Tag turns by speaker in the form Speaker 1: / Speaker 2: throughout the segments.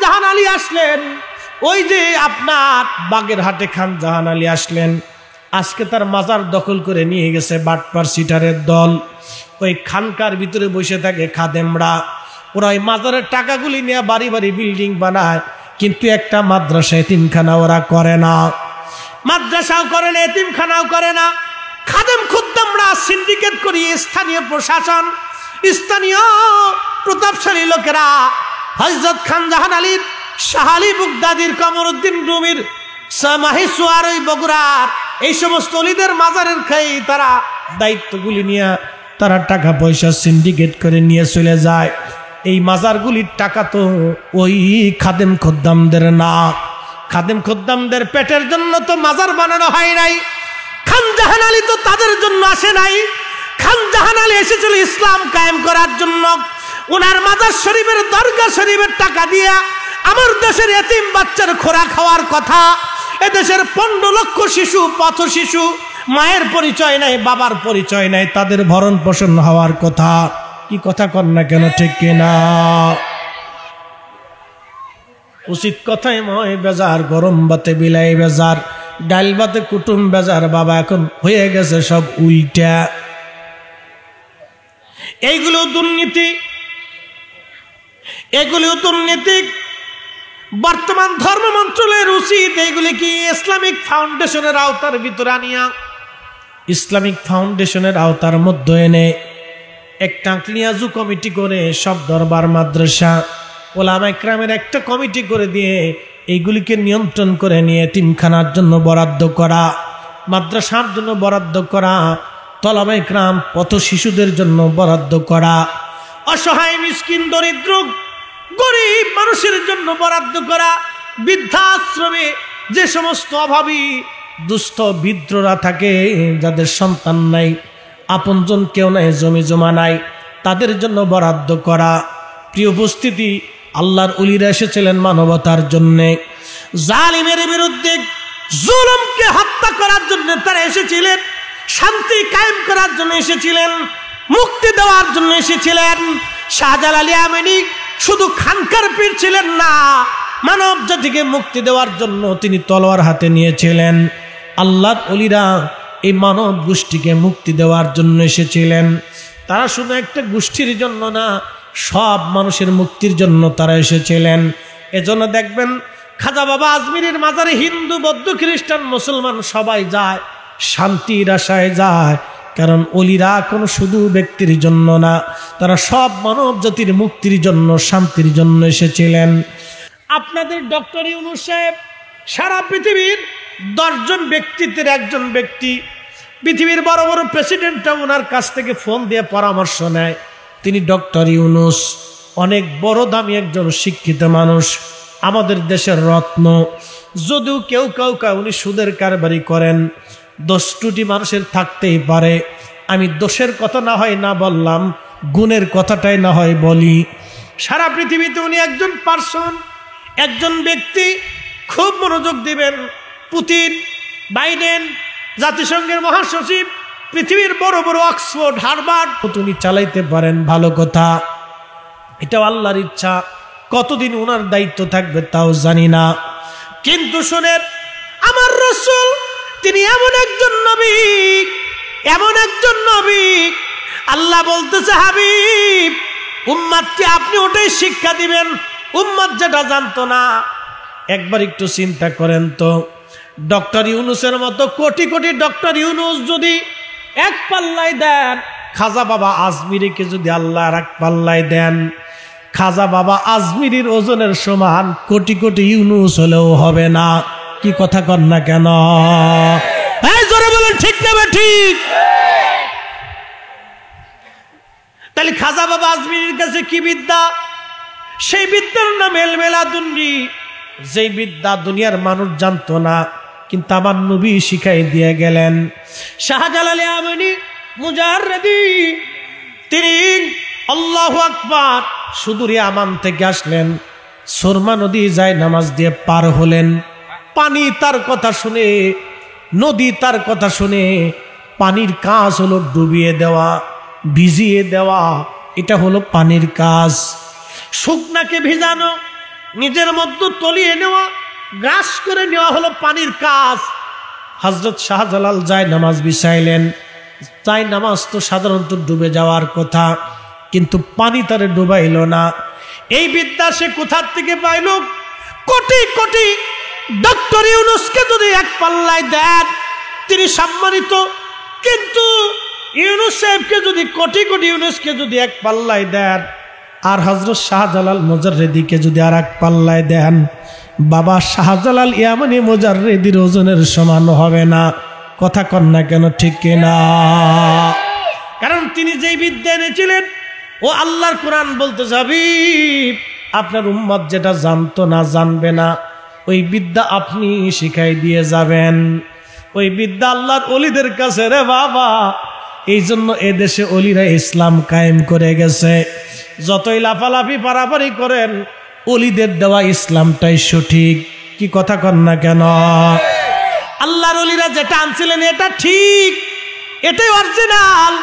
Speaker 1: জাহান আলী আসলেন, ওই যে আপনার বাগেরহাটে খান জাহান আলী আসলেন, আজকে তার মাজার দখল করে নিয়ে গেছে বাটপার সিটারের দল। ওই খানকার ভিতরে বসে থাকে খাদেমরা, ওরা ওই মাজারের টাকাগুলি নিয়ে বাড়ি বাড়ি বিল্ডিং বানায়, কিন্তু একটা মাদ্রাসা এতিমখানা ওরা করে না, মাদ্রাসাও করে না, এতিমখানাও করে না। খাদেম খুদ্দামরা সিন্ডিকেট করিয়ে স্থানীয় প্রশাসন, স্থানীয় প্রতাপশালী লোকেরা হযরত খান জাহান আলীর, শাহ আলী বুগদাদির, কমরউদ্দিন রুমির, মাহিসুয়ার, ওই বগুড়ার এই সমস্ত অলিদের মাজারের খাই তারা দায়িত্বগুলি নিয়ে তারা টাকা পয়সা সিন্ডিকেট করে নিয়ে চলে যায়। এই মাজারগুলির টাকা তো ওই খাদেম খোদ্দামদের না, খাদেম খোদ্দামদের পেটের জন্য তো মাজার বানানো হয় নাই। খান জাহান আলী তো তাদের জন্য আসে নাই, খান জাহান আলী এসেছিল ইসলাম কায়েম করার জন্য। ওনার মাজার শরীফের, দরগা শরীফের টাকা দিয়া আমার দেশের এতিম বাচ্চার খোরাক খাওয়ার কথা। এদেশের 15 লক্ষ শিশু, পথ শিশু, মায়ের পরিচয় নাই, বাবার পরিচয় নাই, তাদের ভরণ পোষণ হওয়ার কথা। কি কথা কর না কেন, ঠিক কিনা? উচিত কথাই ময় বেজার, গরম বাতে বিলাই বেজার, ডাল বাতে কুটুম বেজার। বাবা এখন হয়ে গেছে সব উল্টা। এইগুলো দুর্নীতি, এগুলো দুর্নীতি। বর্তমান ধর্ম মন্ত্রণালয়ের উচিত এইগুলি কি ইসলামিক ফাউন্ডেশনের আওতার ভিতরে আনিয়া, ইসলামিক ফাউন্ডেশনের আওতার মধ্যে এনে একটা ক্লিয়াজু কমিটি করে সব দরবার, মাদ্রাসা, ওলামা ইকরামের একটা কমিটি করে দিয়ে এইগুলিকে নিয়ন্ত্রণ করে নিয়ে এতিমখানার জন্য বরাদ্দ করা, মাদ্রাসার জন্য বরাদ্দ করা, ওলামা ইকরাম পথ শিশুদের জন্য বরাদ্দ করা, অসহায় মিসকিন দরিদ্র গরিব মানুষের জন্য বরাদ্দ করা, বৃদ্ধাশ্রমে যে সমস্ত অভাবী দুস্থ বৃদ্ধরা থাকে, যাদের সন্তান নাই, আপনজন কেউ নাই, জমি জমা নাই, তাদের জন্য বরাদ্দ করা। প্রিয় উপস্থিতি, আল্লাহর ওলিরা এসেছিলেন মানবতার জন্যে, জালিমের বিরুদ্ধে, জুলুমকে হত্যা করার জন্য তারা এসেছিলেন, শান্তি কায়েম করার জন্য এসেছিলেন, মুক্তি দেওয়ার জন্য এসেছিলেন। শাহজালাল আমিনী শুধু খানকার পীর ছিলেন না, মানব জাতিকে মুক্তি দেওয়ার জন্য তিনি তলোয়ার হাতে নিয়েছিলেন। আল্লাহর ওলিরা এই মানব গোষ্ঠীকে মুক্তি দেওয়ার জন্য এসেছিলেন। তারা শুধু একটা গোষ্ঠীর জন্য না, সব মানুষের মুক্তির জন্য তারা এসেছিলেন। এজন্য দেখবেন খাজা বাবা আজমিরের মাজারে হিন্দু, বৌদ্ধ, খ্রিস্টান, মুসলমান সবাই যায়, শান্তির আশায় যায়। কারণ ওলিরা কোনো শুধু ব্যক্তির জন্য না, তারা সব মানব জাতির মুক্তির জন্য, শান্তির জন্য এসেছিলেন। আপনাদের ডক্টর ইউনূস সাহেব সারা পৃথিবীর 10 জন ব্যক্তিত্বের একজন ব্যক্তি, পৃথিবীর বড় বড় প্রেসিডেন্টরা ওনার কাছ থেকে ফোন দিয়ে পরামর্শ নেয়। তিনি ডক্টর ইউনূস অনেক বড় দামি একজন শিক্ষিত মানুষ, আমাদের দেশের রত্ন। যদিও কেউ কেউ উনি সুদের কারবারি করেন, দোষ ত্রুটি মানুষের থাকতেই পারে। আমি দোষের কথা না হয় না বললাম, গুণের কথাটাই না হয় বলি। সারা পৃথিবীতে উনি একজন পার্সন, একজন ব্যক্তি। খুব মনোযোগ দিবেন। পুতিন, বাইডেন, জাতিসংঘের মহাসচিব, পৃথিবীর বড় বড় অক্সফোর্ড, হার্ভার্ড উনি চালাইতে পারেন, ভালো কথা। এটাও আল্লাহর ইচ্ছা। কতদিন ওনার দায়িত্ব থাকবে তাও জানি না। কিন্তু শোনেন, আমার রাসূল তিনি এমন একজন নবী, এমন একজন নবী, আল্লাহ বলতেছে হাবিব উম্মতকে আপনি ওটাই শিক্ষা দিবেন, উম্মত যেটা জানতো না। একবার একটু চিন্তা করেন তো, ডক্টর ইউনূসের মতো কোটি কোটি ডক্টর ইউনূস যদি এক পাল্লায় দেন, খাজা বাবা আজমিরিকে যদি আল্লাহ আর এক পাল্লায় দেন, খাজা বাবা আজমিরির ওজনের সমান কোটি কোটি ইউনূস হলেও হবে না। কি কথা কর না কেন? জোরে বলেন ঠিক না ঠিক? তাহলে খাজা বাবা আজমিরির কাছে কি বিদ্যা? সেই বিদ্যার নাম ইলমে লাদুন্নি, যেই বিদ্যা দুনিয়ার মানুষ জানতো না, কিন্তু আমার নবী শিখাই দিয়ে গেলেন। শাহজালাল আমিনী মুজাররিদি তিনি আল্লাহু আকবার সুদূর ইয়ামান থেকে আসলেন, সুরমা নদী যায় নামাজ দিয়ে পার হলেন। পানি তার কথা শুনে, নদী তার কথা শুনে, পানির কাজ হলো ডুবিয়ে দেওয়া, ভিজিয়ে দেওয়া, এটা হলো পানির কাজ। শুকনাকে ভিজানো, নিজের মধ্যে তলিয়ে নেওয়া, গ্রাস করে নেওয়া হলো পানির কাজ। হযরত শাহজালাল যায় নামাজ বিছাইলেন। যায় নামাজ তো সাধারণত ডুবে যাওয়ার কথা, কিন্তু পানি তারে ডুবাইল না। এই বিদ্যা সে কোথার থেকে পাইল? কোটি কোটি ডক্টর ইউনূসকে যদি এক পাল্লায় দেন তিনি সম্মানিত, কিন্তু ইউনূস সাহেবকে যদি কোটি কোটি ইউনূসকে যদি এক পাল্লায় দেন, আর হযরত শাহজালাল মুজাররিদিকে যদি আর এক পাল্লায় দেন, বাবা শাহজালাল ইয়ামানি মুজাররিদির ওজনের সমান হবে না। কথা কন না কেন, ঠিক কিনা? কারণ তিনি যেই বিদ্যা এনেছিলেন, ও আল্লাহর কোরআন বলতে যাবি আপনার উম্মত যেটা জানতো না, জানবে না, ওই বিদ্যা আপনি শিখাই দিয়ে যাবেন। ওই বিদ্যা আল্লাহর ওলিদের কাছে রে বাবা। এই জন্য এদেশে ওলিরা ইসলাম কায়েম করে গেছে। যতই লাফালাফি পারাপারি করেন, ওলিদের দেওয়া ইসলামটাই সঠিক। কি কথা কন না কেন? আল্লাহর ওলিরা যেটা আনছিলেন এটা ঠিক, এটাই অরিজিনাল,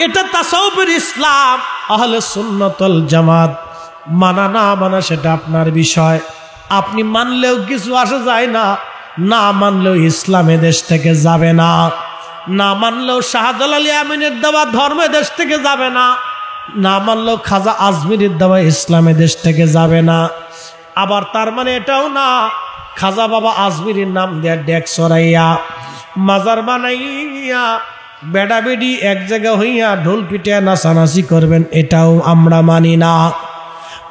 Speaker 1: এটা তাসাউফের ইসলাম, আহলে সুন্নাত ওয়াল জামাত। মানা না মানা সেটা আপনার বিষয়। আপনি মানলেও কিছু আসে যায় না, না মানলেও ইসলাম দেশ থেকে যাবে না, না মানলেও শাহজালাল ইয়ামানের দেওয়া ধর্ম দেশ থেকে যাবে না, না মানলেও খাজা আজমিরের দেওয়া ইসলাম দেশ থেকে যাবে না। আবার তার মানে এটাও না খাজা বাবা আজমিরের নাম দেয়া ডেক সরাইয়া মাজার বানাইয়া বেড়া বেড়ি এক জায়গা হইয়া ঢোল পিটিয়া নাচানাচি করবেন, এটাও আমরা মানি না।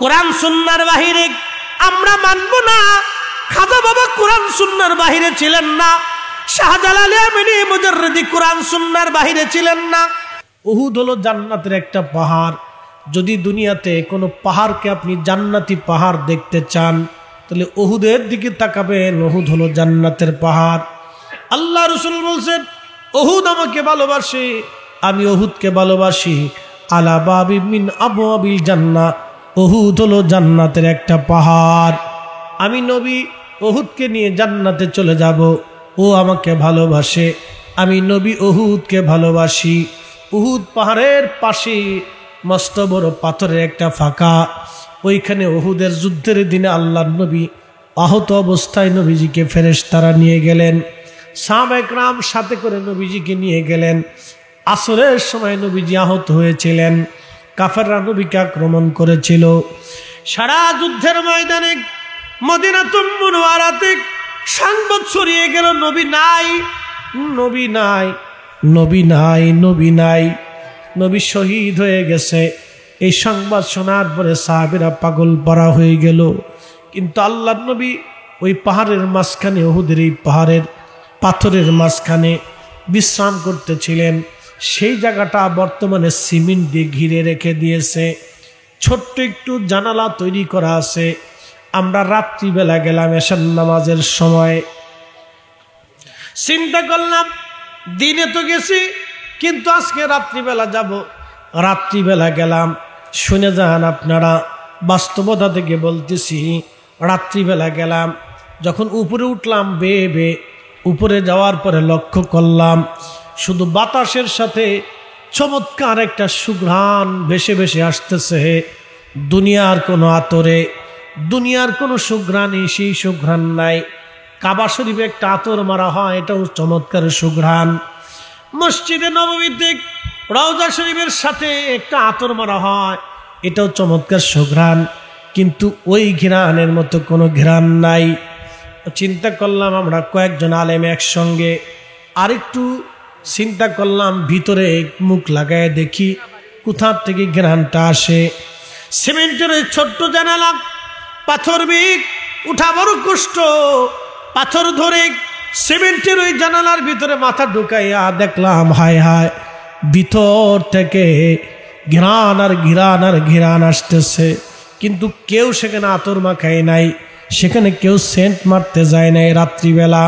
Speaker 1: কোরআন সুন্নাহর বাহিরে আমরা মানব না। খাজা বাবা কোরআন সুন্নাহর বাহিরে ছিলেন না, শাহজালাল ইয়ামানি মুজাররিদি কোরআন সুন্নাহর বাহিরে ছিলেন না। উহুদ হলো জান্নাতের একটা পাহাড়। যদি দুনিয়াতে কোনো পাহাড়কে আপনি জান্নাতি পাহাড় দেখতে চান, তাহলে উহুদের দিকে তাকাবেন। উহুদ হলো জান্নাতের পাহাড়। আল্লাহ রাসূল বলছেন, উহুদ আমাকে ভালোবাসে, আমি উহুদকে ভালোবাসি। আলা বাবি মিন আবওয়াবিল জান্নাহ, উহুদ হলো জান্নাতের একটা পাহাড়। আমি নবী উহুদকে নিয়ে জান্নাতে চলে যাব। ও আমাকে ভালোবাসে, আমি নবী উহুদকে ভালোবাসি। উহুদ পাহাড়ের পাশে মস্ত বড় পাথরের একটা ফাঁকা, ওইখানে উহুদের যুদ্ধের দিনে আল্লাহর নবী আহত অবস্থায় নবীজিকে ফেরেশতারা নিয়ে গেলেন। সাহাবায়ে কেরাম সাথে করে নবীজিকে নিয়ে গেলেন। আসরের সময় নবীজি আহত হয়েছিলেন, কাফেররা নবীকে আক্রমণ করেছিল। সারা যুদ্ধের ময়দানে মদিনাতুল মুনওয়ারাতে সংবাদ ছড়িয়ে গেল, নবী নাই, নবী নাই, নবী নাই, নবী নাই, নবী শহীদ হয়ে গেছে। এই সংবাদ শোনার পরে সাহাবীরা পাগল পারা হয়ে গেল। কিন্তু আল্লাহর নবী ওই পাহাড়ের মাঝখানে, উহুদের এই পাহাড়ের পাথরের মাঝখানে বিশ্রাম করতেছিলেন। সেই জায়গাটা বর্তমানে সিমেন্ট দিয়ে ঘিরে রেখে দিয়েছে। ছোট্ট একটু জানালা তৈরি করা আছে। আমরা রাত্রিবেলা গেলাম এশার নামাজের সময়। চিন্তা করলাম দিনে তো গেছি, কিন্তু আজকে রাত্রিবেলা যাব। রাত্রিবেলা গেলাম। শুনে যান আপনারা, বাস্তবতা থেকে বলতেছি। রাত্রিবেলা গেলাম, যখন উপরে উঠলাম বেয়ে বেয়ে, উপরে যাওয়ার পরে লক্ষ্য করলাম শুধু বাতাসের সাথে চমৎকার একটা সুঘ্রাণ ভেসে ভেসে আসতেছে। দুনিয়ার কোনো আতরে, দুনিয়ার কোনো সুঘ্রাণই সেই সুঘ্রাণ নাই। কাবা শরীফে একটা আতর মারা হয়, এটাও চমৎকার সুঘ্রাণ। মসজিদে নববীতে রওজা শরীফের সাথে একটা আতর মারা হয়, এটাও চমৎকার সুঘ্রাণ। কিন্তু ওই ঘ্রাণের মতো কোনো ঘ্রাণ নাই। চিন্তা করলাম আমরা কয়েকজন আলেম একসঙ্গে, আরেকটু চিন্তা করলাম ভিতরে মুখ লাগায় দেখি কোথার থেকে ঘ্রাণটা আসে। সিমেন্টের ওই ছোট্ট জানালা, পাথর বিক উঠা বড় কষ্ট। পাথর ধরে সিমেন্টের ওই জানালার ভিতরে মাথা ঢুকাইয়া দেখলাম, হায় হায়, ভিতর থেকে ঘ্রাণ আর ঘ্রাণ আর ঘ্রাণ আসতেছে। কিন্তু কেউ সেখানে আতর মাখায় নাই, সেখানে কেউ সেন্ট মারতে যায় নাই। রাত্রিবেলা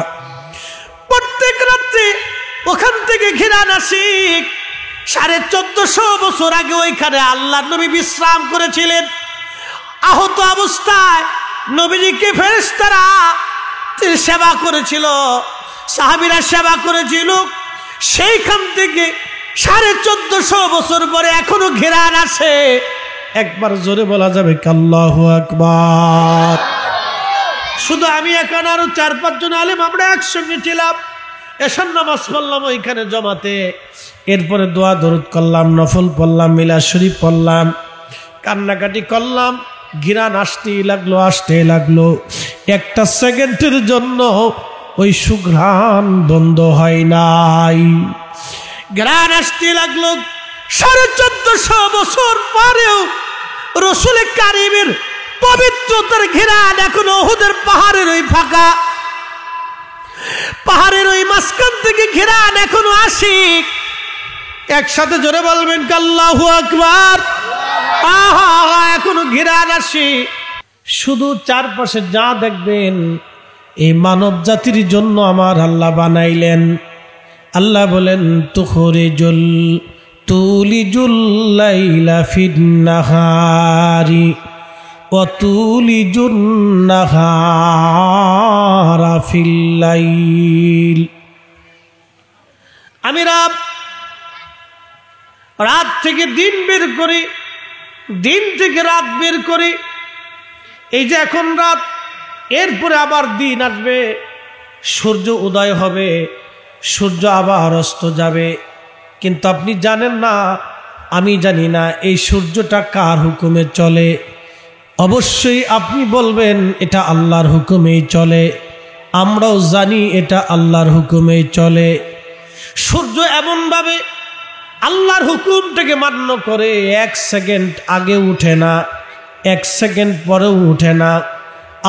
Speaker 1: প্রত্যেক রাত্রে ওখান থেকে ঘ্রাণ আসে। 1450 বছর আগে ওইখানে আল্লাহর নবী বিশ্রাম করেছিলেন। আহত অবস্থায় নবীজিকে ফেরেশতারা সেবা করেছিল, সাহাবীরা সেবা করেছিল। সেইখান থেকে 1450 বছর পরে এখনো ঘ্রাণ আসে। একবার জোরে বলা যাবে আল্লাহু আকবার। শুধু আমি এখানে আরো 4-5 জন আলেম আমরা একসঙ্গে ছিলাম, এশার নামাজ পড়লাম ওইখানে জমাতে, এরপরে দোয়া দরুদ করলাম, নফল পড়লাম, মিলাদ শরীফ পড়লাম, কান্নাকাটি করলাম, ঘিরান আসতেই লাগলো। একটা সেকেন্ডের জন্য ওই সুঘ্রাণ বন্ধ হয় নাই, ঘ্রাণ আসতে লাগলো। 1450 বছর পরেও রসুল কারীমের পবিত্রতার ঘেরান এখনো উহুদের পাহাড়ের ওই ফাঁকা পাহাড়ের ওই মাঝখান থেকে ঘেরান এখনো আসে। একসাথে জোরে বলবেন আল্লাহু আকবার। আহা, এখনো ঘেরান আসে। শুধু চারপাশে যা দেখবেন এই মানব জাতির জন্য আমার আল্লাহ বানাইলেন। আল্লাহ বলেন তুলিজুল লাইলা ফিন নাহারি ওয়া তুলিজুন নাহারা ফিল লাইল। আমি রাত থেকে দিন বের করি, দিন থেকে রাত বের করি। এই যে এখন রাত, এরপরে আবার দিন আসবে, সূর্য উদয় হবে, সূর্য আবার অস্ত যাবে। কিন্তু আপনি জানেন না, আমি জানি না এই সূর্যটা কার হুকুমে চলে। অবশ্যই আপনি বলবেন এটা আল্লাহর হুকুমেই চলে। আমরাও জানি এটা আল্লাহর হুকুমেই চলে। সূর্য এমনভাবে আল্লাহর হুকুমটাকে মান্য করে, 1 সেকেন্ড আগে উঠে না, 1 সেকেন্ড পরেও উঠে না।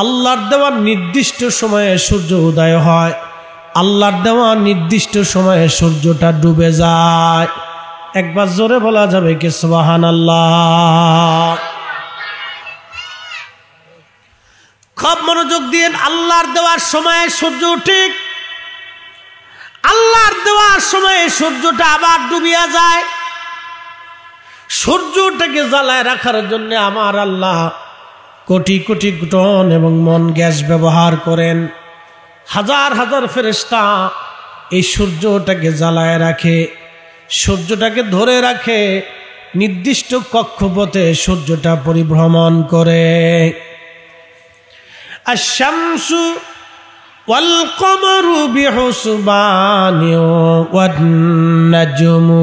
Speaker 1: আল্লাহর দেওয়া নির্দিষ্ট সময়ে সূর্য উদয় হয়, আল্লাহর দেওয়া নির্দিষ্ট সময়ে সূর্যটা ডুবে যায়। একবার জোরে বলা যাবে কি সুবহানাল্লাহ? খুব মনোযোগ দিয়ে, আল্লাহর দেওয়ার সময়ে সূর্য উঠে, আল্লাহর দেওয়ার সময়ে সূর্যটা আবার ডুবিয়া যায়। সূর্যটাকে জ্বালায় রাখার জন্য আমার আল্লাহ কোটি কোটি টন এবং মন গ্যাস ব্যবহার করেন। হাজার হাজার ফেরেশতা এই সূর্যটাকে জ্বালায় রাখে, সূর্যটাকে ধরে রাখে। নির্দিষ্ট কক্ষপথে সূর্যটা পরিভ্রমণ করে। আশ-শামসু ওয়াল কমারু বিহুসবানি ওয়ান নাজমু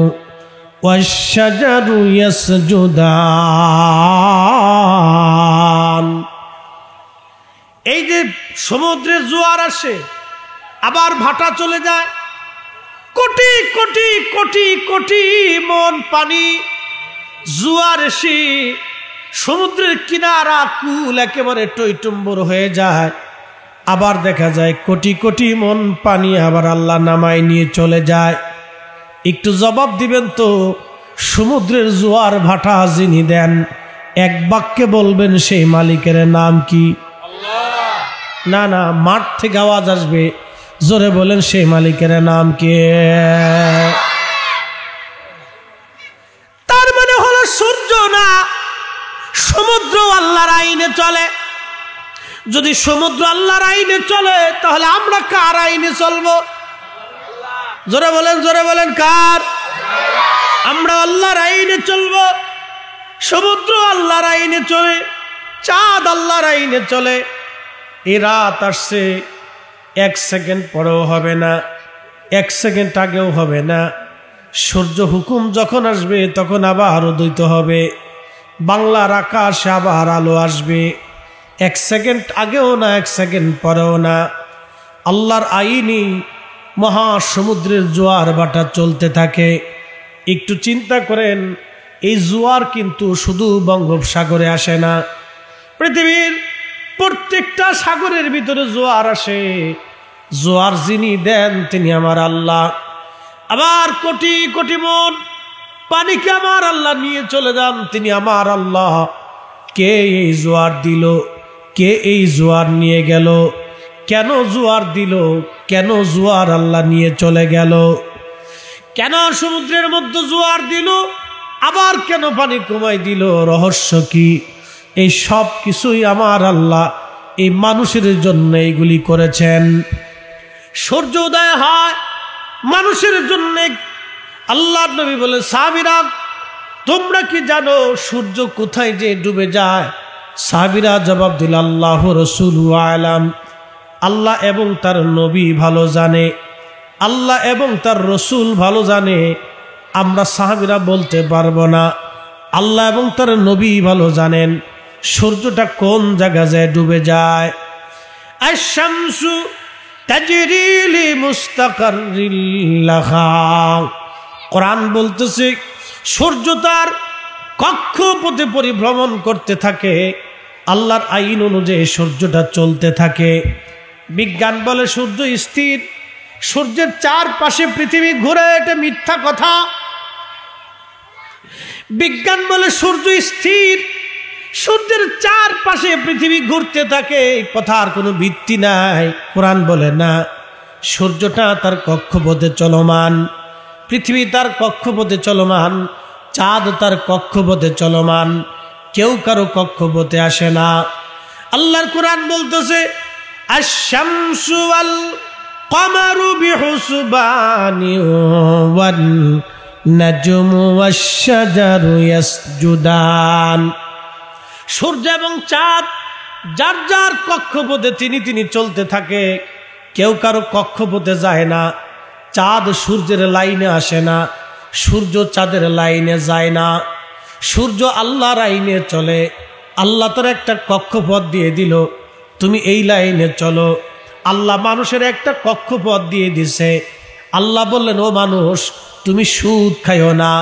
Speaker 1: ওয়াশ-শাজারু ইয়াসজুদান। এই যে সমুদ্রে জোয়ার আসে, আবার ভাটা চলে যায়, কোটি কোটি কোটি কোটি মন পানি জোয়ার এসে সমুদ্রের কিনারা কুল একেবারে টইটুম্বর হয়ে যায়। আবার দেখা যায় কোটি কোটি মন পানি আবার আল্লাহ নামায় নিয়ে চলে যায়। একটু জবাব দিবেন তো, সমুদ্রের জোয়ার ভাটা যিনি দেন, এক বাক্যে বলবেন সেই মালিকের নাম কি? না না, মাঠ থেকে আওয়াজ আসবে, জোরে বলেন সেই মালিকের নাম কি? তার মানে হলো সূর্য না, সমুদ্র আল্লাহর আইনে চলে। যদি সমুদ্র আল্লাহর আইনে চলে, তাহলে আমরা কার আইনে চলবো? জোরে বলেন কার? আমরা আল্লাহর আইনে চলবো। সমুদ্র আল্লাহর আইনে চলে, চাঁদ আল্লাহর আইনে চলে। এই রাত আসছে, 1 সেকেন্ড পরেও হবে না, 1 সেকেন্ড আগেও হবে না। সূর্য হুকুম যখন আসবে তখন আবার উদিত হবে, বাংলার আকাশে আবার আলো আসবে। 1 সেকেন্ড আগেও না, 1 সেকেন্ড পরেও না। আল্লাহর আইনি মহাসমুদ্রের জোয়ার ভাটা চলতে থাকে। একটু চিন্তা করেন, এই জোয়ার কিন্তু শুধু বঙ্গোপসাগরে আসে না, পৃথিবীর প্রত্যেকটা সাগরের ভিতরে জোয়ার আসে। জোয়ার যিনি দেন তিনি আমার আল্লাহ। আবার কোটি কোটি মন পানিকে আমার আল্লাহ নিয়ে চলে যান, তিনি আমার আল্লাহ। কে এই জোয়ার দিল? কে এই জোয়ার নিয়ে গেল? কেন জোয়ার দিল? কেন জোয়ার আল্লাহ নিয়ে চলে গেল? কেন সমুদ্রের মধ্যে জোয়ার দিল? আবার কেন পানি কমাই দিল? রহস্য কি? এই সব কিছুই আমার আল্লাহ এই মানুষের জন্য এইগুলি করেছেন। সূর্য উদয় হয় মানুষের জন্য। আল্লাহর নবী বলে, সাহাবীরা তোমরা কি জানো সূর্য কোথায় যে ডুবে যায়? সাহাবীরা জবাব দিল, আল্লাহ রাসূলু আলাম। আল্লাহ এবং তার নবী ভালো জানে, আল্লাহ এবং তার রসুল ভালো জানে। আমরা সাহাবীরা বলতে পারবো না। আল্লাহ এবং তার নবী ভালো জানেন সূর্যটা কোন জায়গা যায় ডুবে যায়। আশ-শামসু তাজরি লিমুস্তাকাররিল লাহা, কোরআন বলতেছে সূর্য তার কক্ষপথে পরিভ্রমণ করতে থাকে, আল্লাহর আইন অনুযায়ী সূর্যটা চলতে থাকে। বিজ্ঞান বলে সূর্য স্থির, সূর্যের চারপাশে পৃথিবী ঘুরে, এটা মিথ্যা কথা। বিজ্ঞান বলে সূর্য স্থির, সূর্যের চারপাশে পৃথিবী ঘুরতে থাকে, এই কথার কোনো ভিত্তি নাই। কোরআন বলে না, সূর্যটা তার কক্ষপথে চলমান, পৃথিবী তার কক্ষপথে চলমান, চাঁদ তার কক্ষপথে চলমান, কেউ কারো কক্ষপথে আসে না। আল্লাহর কোরআন বলতেছে আশ-শামসু ওয়াল কমারু বিহুসবানি ওয়ান নাজমু ওয়াশ-শাজারু ইয়াসজুদান, সূর্য এবং চাঁদ যার যার কক্ষপথে তিনি চলতে থাকে, কেউ কারো কক্ষপথে যায় না। চাঁদ সূর্যের লাইনে আসে না, সূর্য চাঁদের লাইনে যায় না। সূর্য আল্লাহর আইনে চলে। আল্লাহ তার একটা কক্ষপথ দিয়ে দিল, তুমি এই লাইনে চলো। আল্লাহ মানুষের একটা কক্ষপথ দিয়ে দিছে। আল্লাহ বললেন, ও মানুষ তুমি সুদ খাইও না।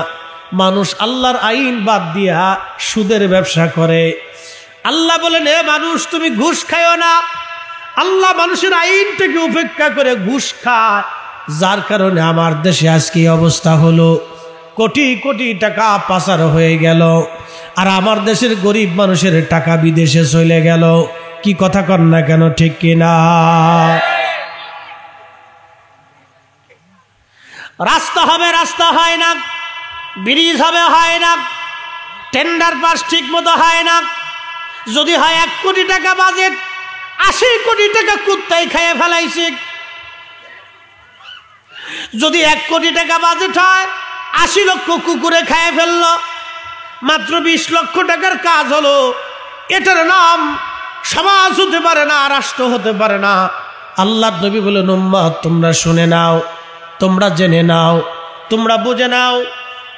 Speaker 1: মানুষ আল্লাহর আইন বাদ দিয়া সুদের ব্যবসা করে। আল্লাহ বলেন, এ মানুষ তুমি ঘুষ খাইও না। আল্লাহ মানুষের আইনটাকে উপেক্ষা করে ঘুষ খায়, যার কারণে আমার দেশে আজকে অবস্থা হলো। কোটি কোটি টাকা পাচার হয়ে গেল, আর আমার দেশের গরিব মানুষের টাকা বিদেশে চলে গেল। কি কথা কর না কেন, ঠিক কিনা? রাস্তা হবে, রাস্তা হয় না। ব্রিজ হবে, হয় না। টেন্ডার পাস ঠিক মতো হয় না। যদি হয় 1 কোটি টাকা বাজেট, 80 কোটি টাকা কুত্তায় খেয়ে ফেলাইছে। যদি 1 কোটি টাকা বাজেট হয়, 80 লক্ষ কুকুরে খেয়ে ফেললো। মাত্র 20 লক্ষ টাকার কাজ হলো। এটার নাম সমাজ হতে পারে না, রাষ্ট্র হতে পারে না। আল্লাহর নবী বলেন, উম্মত তোমরা শুনে নাও, তোমরা জেনে নাও, তোমরা বুঝে নাও।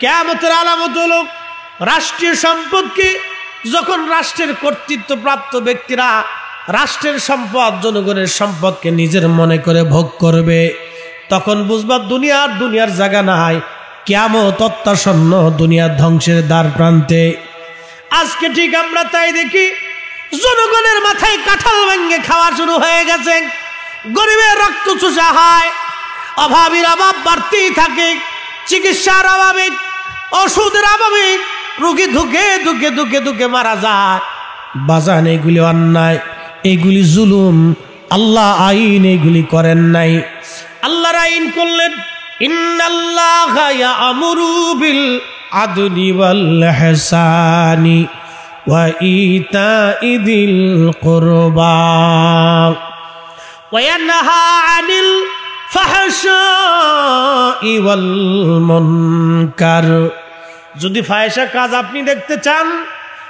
Speaker 1: কিয়ামতের আলামত হলো রাষ্ট্রীয় সম্পদকে, যখন রাষ্ট্রের কর্তৃত্বপ্রাপ্ত ব্যক্তিরা রাষ্ট্রের সম্পদ, জনগণের সম্পদকে নিজের মনে করে ভোগ করবে, তখন বুঝবা দুনিয়ার জায়গা নাই। কিয়ামত অত্যাসন্ন, দুনিয়ার ধ্বংসের দ্বার প্রান্তে। আজকে ঠিক আমরা তাই দেখি, জনগণের মাথায় কাঁঠাল ভেঙে খাওয়া শুরু হয়ে গেছে। গরিবের রক্ত চুষা হয়, অভাবীর অভাব বাড়তেই থাকে, চিকিৎসার অভাবে, ওষুধের অভাবে রোগী ধুকে ধুকে ধুকে ধুকে মারা যায়। বাজান এগুলি অন্যায়, এগুলি জুলুম। আল্লাহ আইন এগুলি করেন নাই। আল্লাহর আইন করলেন, ইন্নাল্লাহা ইয়া'মুরু বিল আদলি ওয়াল ইহসানি ওয়া ইতা'i যিল কুরবা ওয়া ইয়ানহা আনিল ফাহশাই ওয়াল মুনকার। যদি ফাহিশা কাজ আপনি দেখতে চান,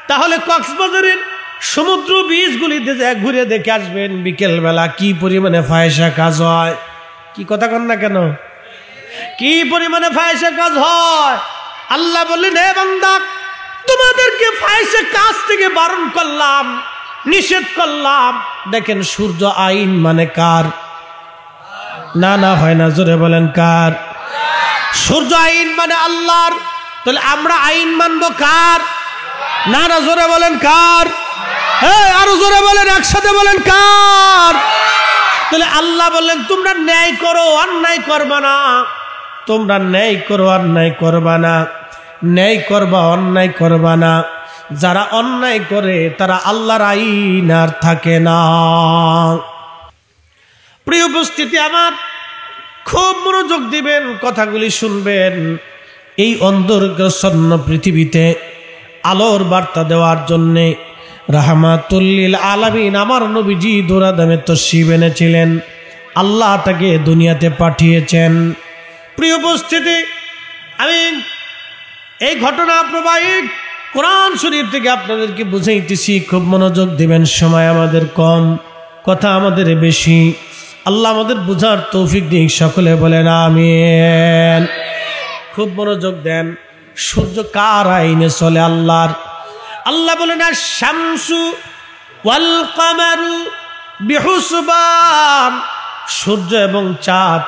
Speaker 1: তাহলে কক্সবাজারের সমুদ্র বীচগুলিতে ঘুরে দেখে আসবেন বিকেলবেলা কি পরিমাণে ফাহিশা কাজ হয়। কি কথা কন না কেন? কি পরিমাণে ফাহিশা কাজ হয়। আল্লাহ বললেন, হে বান্দা, তোমাদেরকে ফাহিশা কাজ থেকে বারণ করলাম, নিষেধ করলাম। দেখেন, সূর্য আইন মানে কার? না না, হয় না, জোরে বলেন কার? সূর্য আইন মানে আল্লাহর। তাহলে আমরা আইন মানবো কার? না না, জোরে বলেন কার? হ্যাঁ, আরো জোরে বলেন, একসাথে বলেন কার? তাহলে আল্লাহ বললেন, তোমরা ন্যায় করো, অন্যায় করবা না। তোমরা ন্যায় করো, অন্যায় করবা না। ন্যায় করবা, অন্যায় করবা না। যারা অন্যায় করে তারা আল্লাহর আইন আর থাকে না। প্রিয় উপস্থিতি আমার, খুব মনোযোগ দিবেন, কথাগুলি শুনবেন। এই অন্ধকারাচ্ছন্ন পৃথিবীতে আলোর বার্তা দেওয়ার জন্যে রাহমাতুল লিল আলামিন আমার নবীজি দৌড়াদামে তশরিফ এনেছিলেন। আল্লাহ তাকে দুনিয়াতে পাঠিয়েছেন। প্রিয় উপস্থিতি, আমি এই ঘটনা প্রবাহী কোরআন শরীফ থেকে আপনাদেরকে বুঝাইতেছি, খুব মনোযোগ দিবেন, সময় আমাদের কম। কথা আমাদের বেশি। আল্লাহ আমাদের বুঝার তৌফিক দিক, সকলে বলেন আমিন। খুব মনোযোগ দেন। সূর্য কার আইনে চলে? আল্লাহর। আল্লাহ বলেন আশ-শামসু ওয়াল কামারু বিহুসবান, সূর্য এবং চাঁদ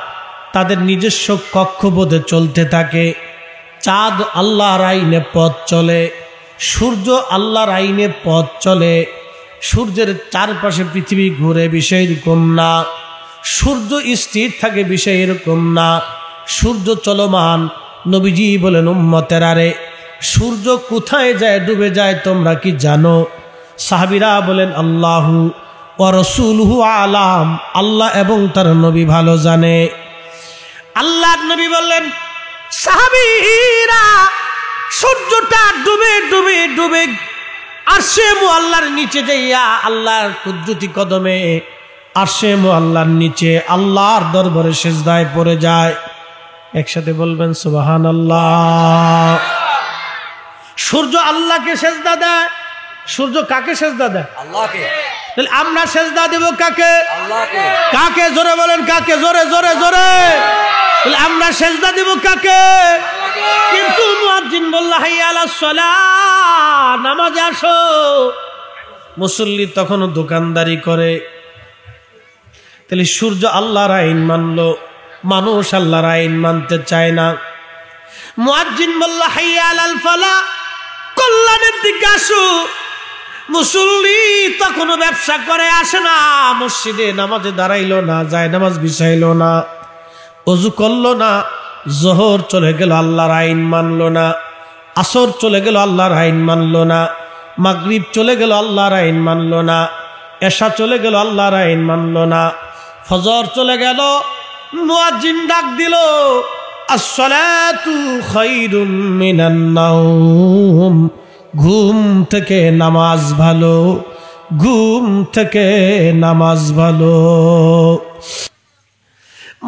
Speaker 1: তাদের নিজস্ব কক্ষপথে চলতে থাকে। চাঁদ আল্লাহর আইনে পথ চলে, সূর্য আল্লাহর আইনে পথ চলে। সূর্যের চারপাশে পৃথিবী ঘুরে, বিষয় এরকম না। সূর্য স্থির থাকে, বিষয় এরকম না। সূর্য চলমান। নবীজি বলেন উম্মতেরা রে, সূর্য কোথায় যায়, ডুবে যায় তোমরা কি জানো? সাহাবীরা বলেন আল্লাহু ওয়া রাসূলুহু আলাম, আল্লাহ এবং তার নবী ভালো জানে। আল্লাহর নবী বললেন সাহাবীরা, সূর্যটা ডুবে ডুবে ডুবে আরশে মুআল্লার নিচে যাইয়া আল্লাহর কুদরতি কদমে আরশে মুআল্লার নিচে আল্লাহর দরবারে সিজদায় পড়ে যায়। একসাথে বলবেন সুবহানাল্লাহ। সূর্য আল্লাহকে সিজদা দেয়। সূর্য কাকে সিজদা দেয়?
Speaker 2: আল্লাহকে।
Speaker 1: তাহলে আমরা সিজদা দেব কাকে?
Speaker 2: আল্লাহকে।
Speaker 1: কাকে? জোরে বলেন কাকে? জোরে জোরে জোরে। তাহলে আমরা সিজদা দেব কাকে? কিন্তু মুয়াজ্জিন বলল হাইয়া আলাস সালাহ, নামাজে আসো। মুসল্লি তখনও দোকানদারি করে। তাহলে সূর্য আল্লাহর আইন মানলো, মানুষ আল্লাহর আইন মানতে চায় না। মুয়াজ্জিন বলল হাইয়া আলাল ফালাহ, কল্যাণের দিকে আসো। মুসল্লি তখনও ব্যবসা করে, আসে না মসজিদে, নামাজে দাঁড়াইলো না, যায় নামাজ বিছাইলো না, অজু করলো না। জোহর চলে গেল, আল্লাহর আইন মানলো না। আসর চলে গেল, আল্লাহর আইন মানলো না। মাগরিব চলে গেল, আল্লাহর আইন মানলো না। এশা চলে গেল, আল্লাহর আইন মানলো না। ফজর চলে গেল, মুয়াজ্জিন ডাক দিল আসসালাতু খায়রুম মিনান নাওম, ঘুম থেকে নামাজ ভালো, ঘুম থেকে নামাজ ভালো।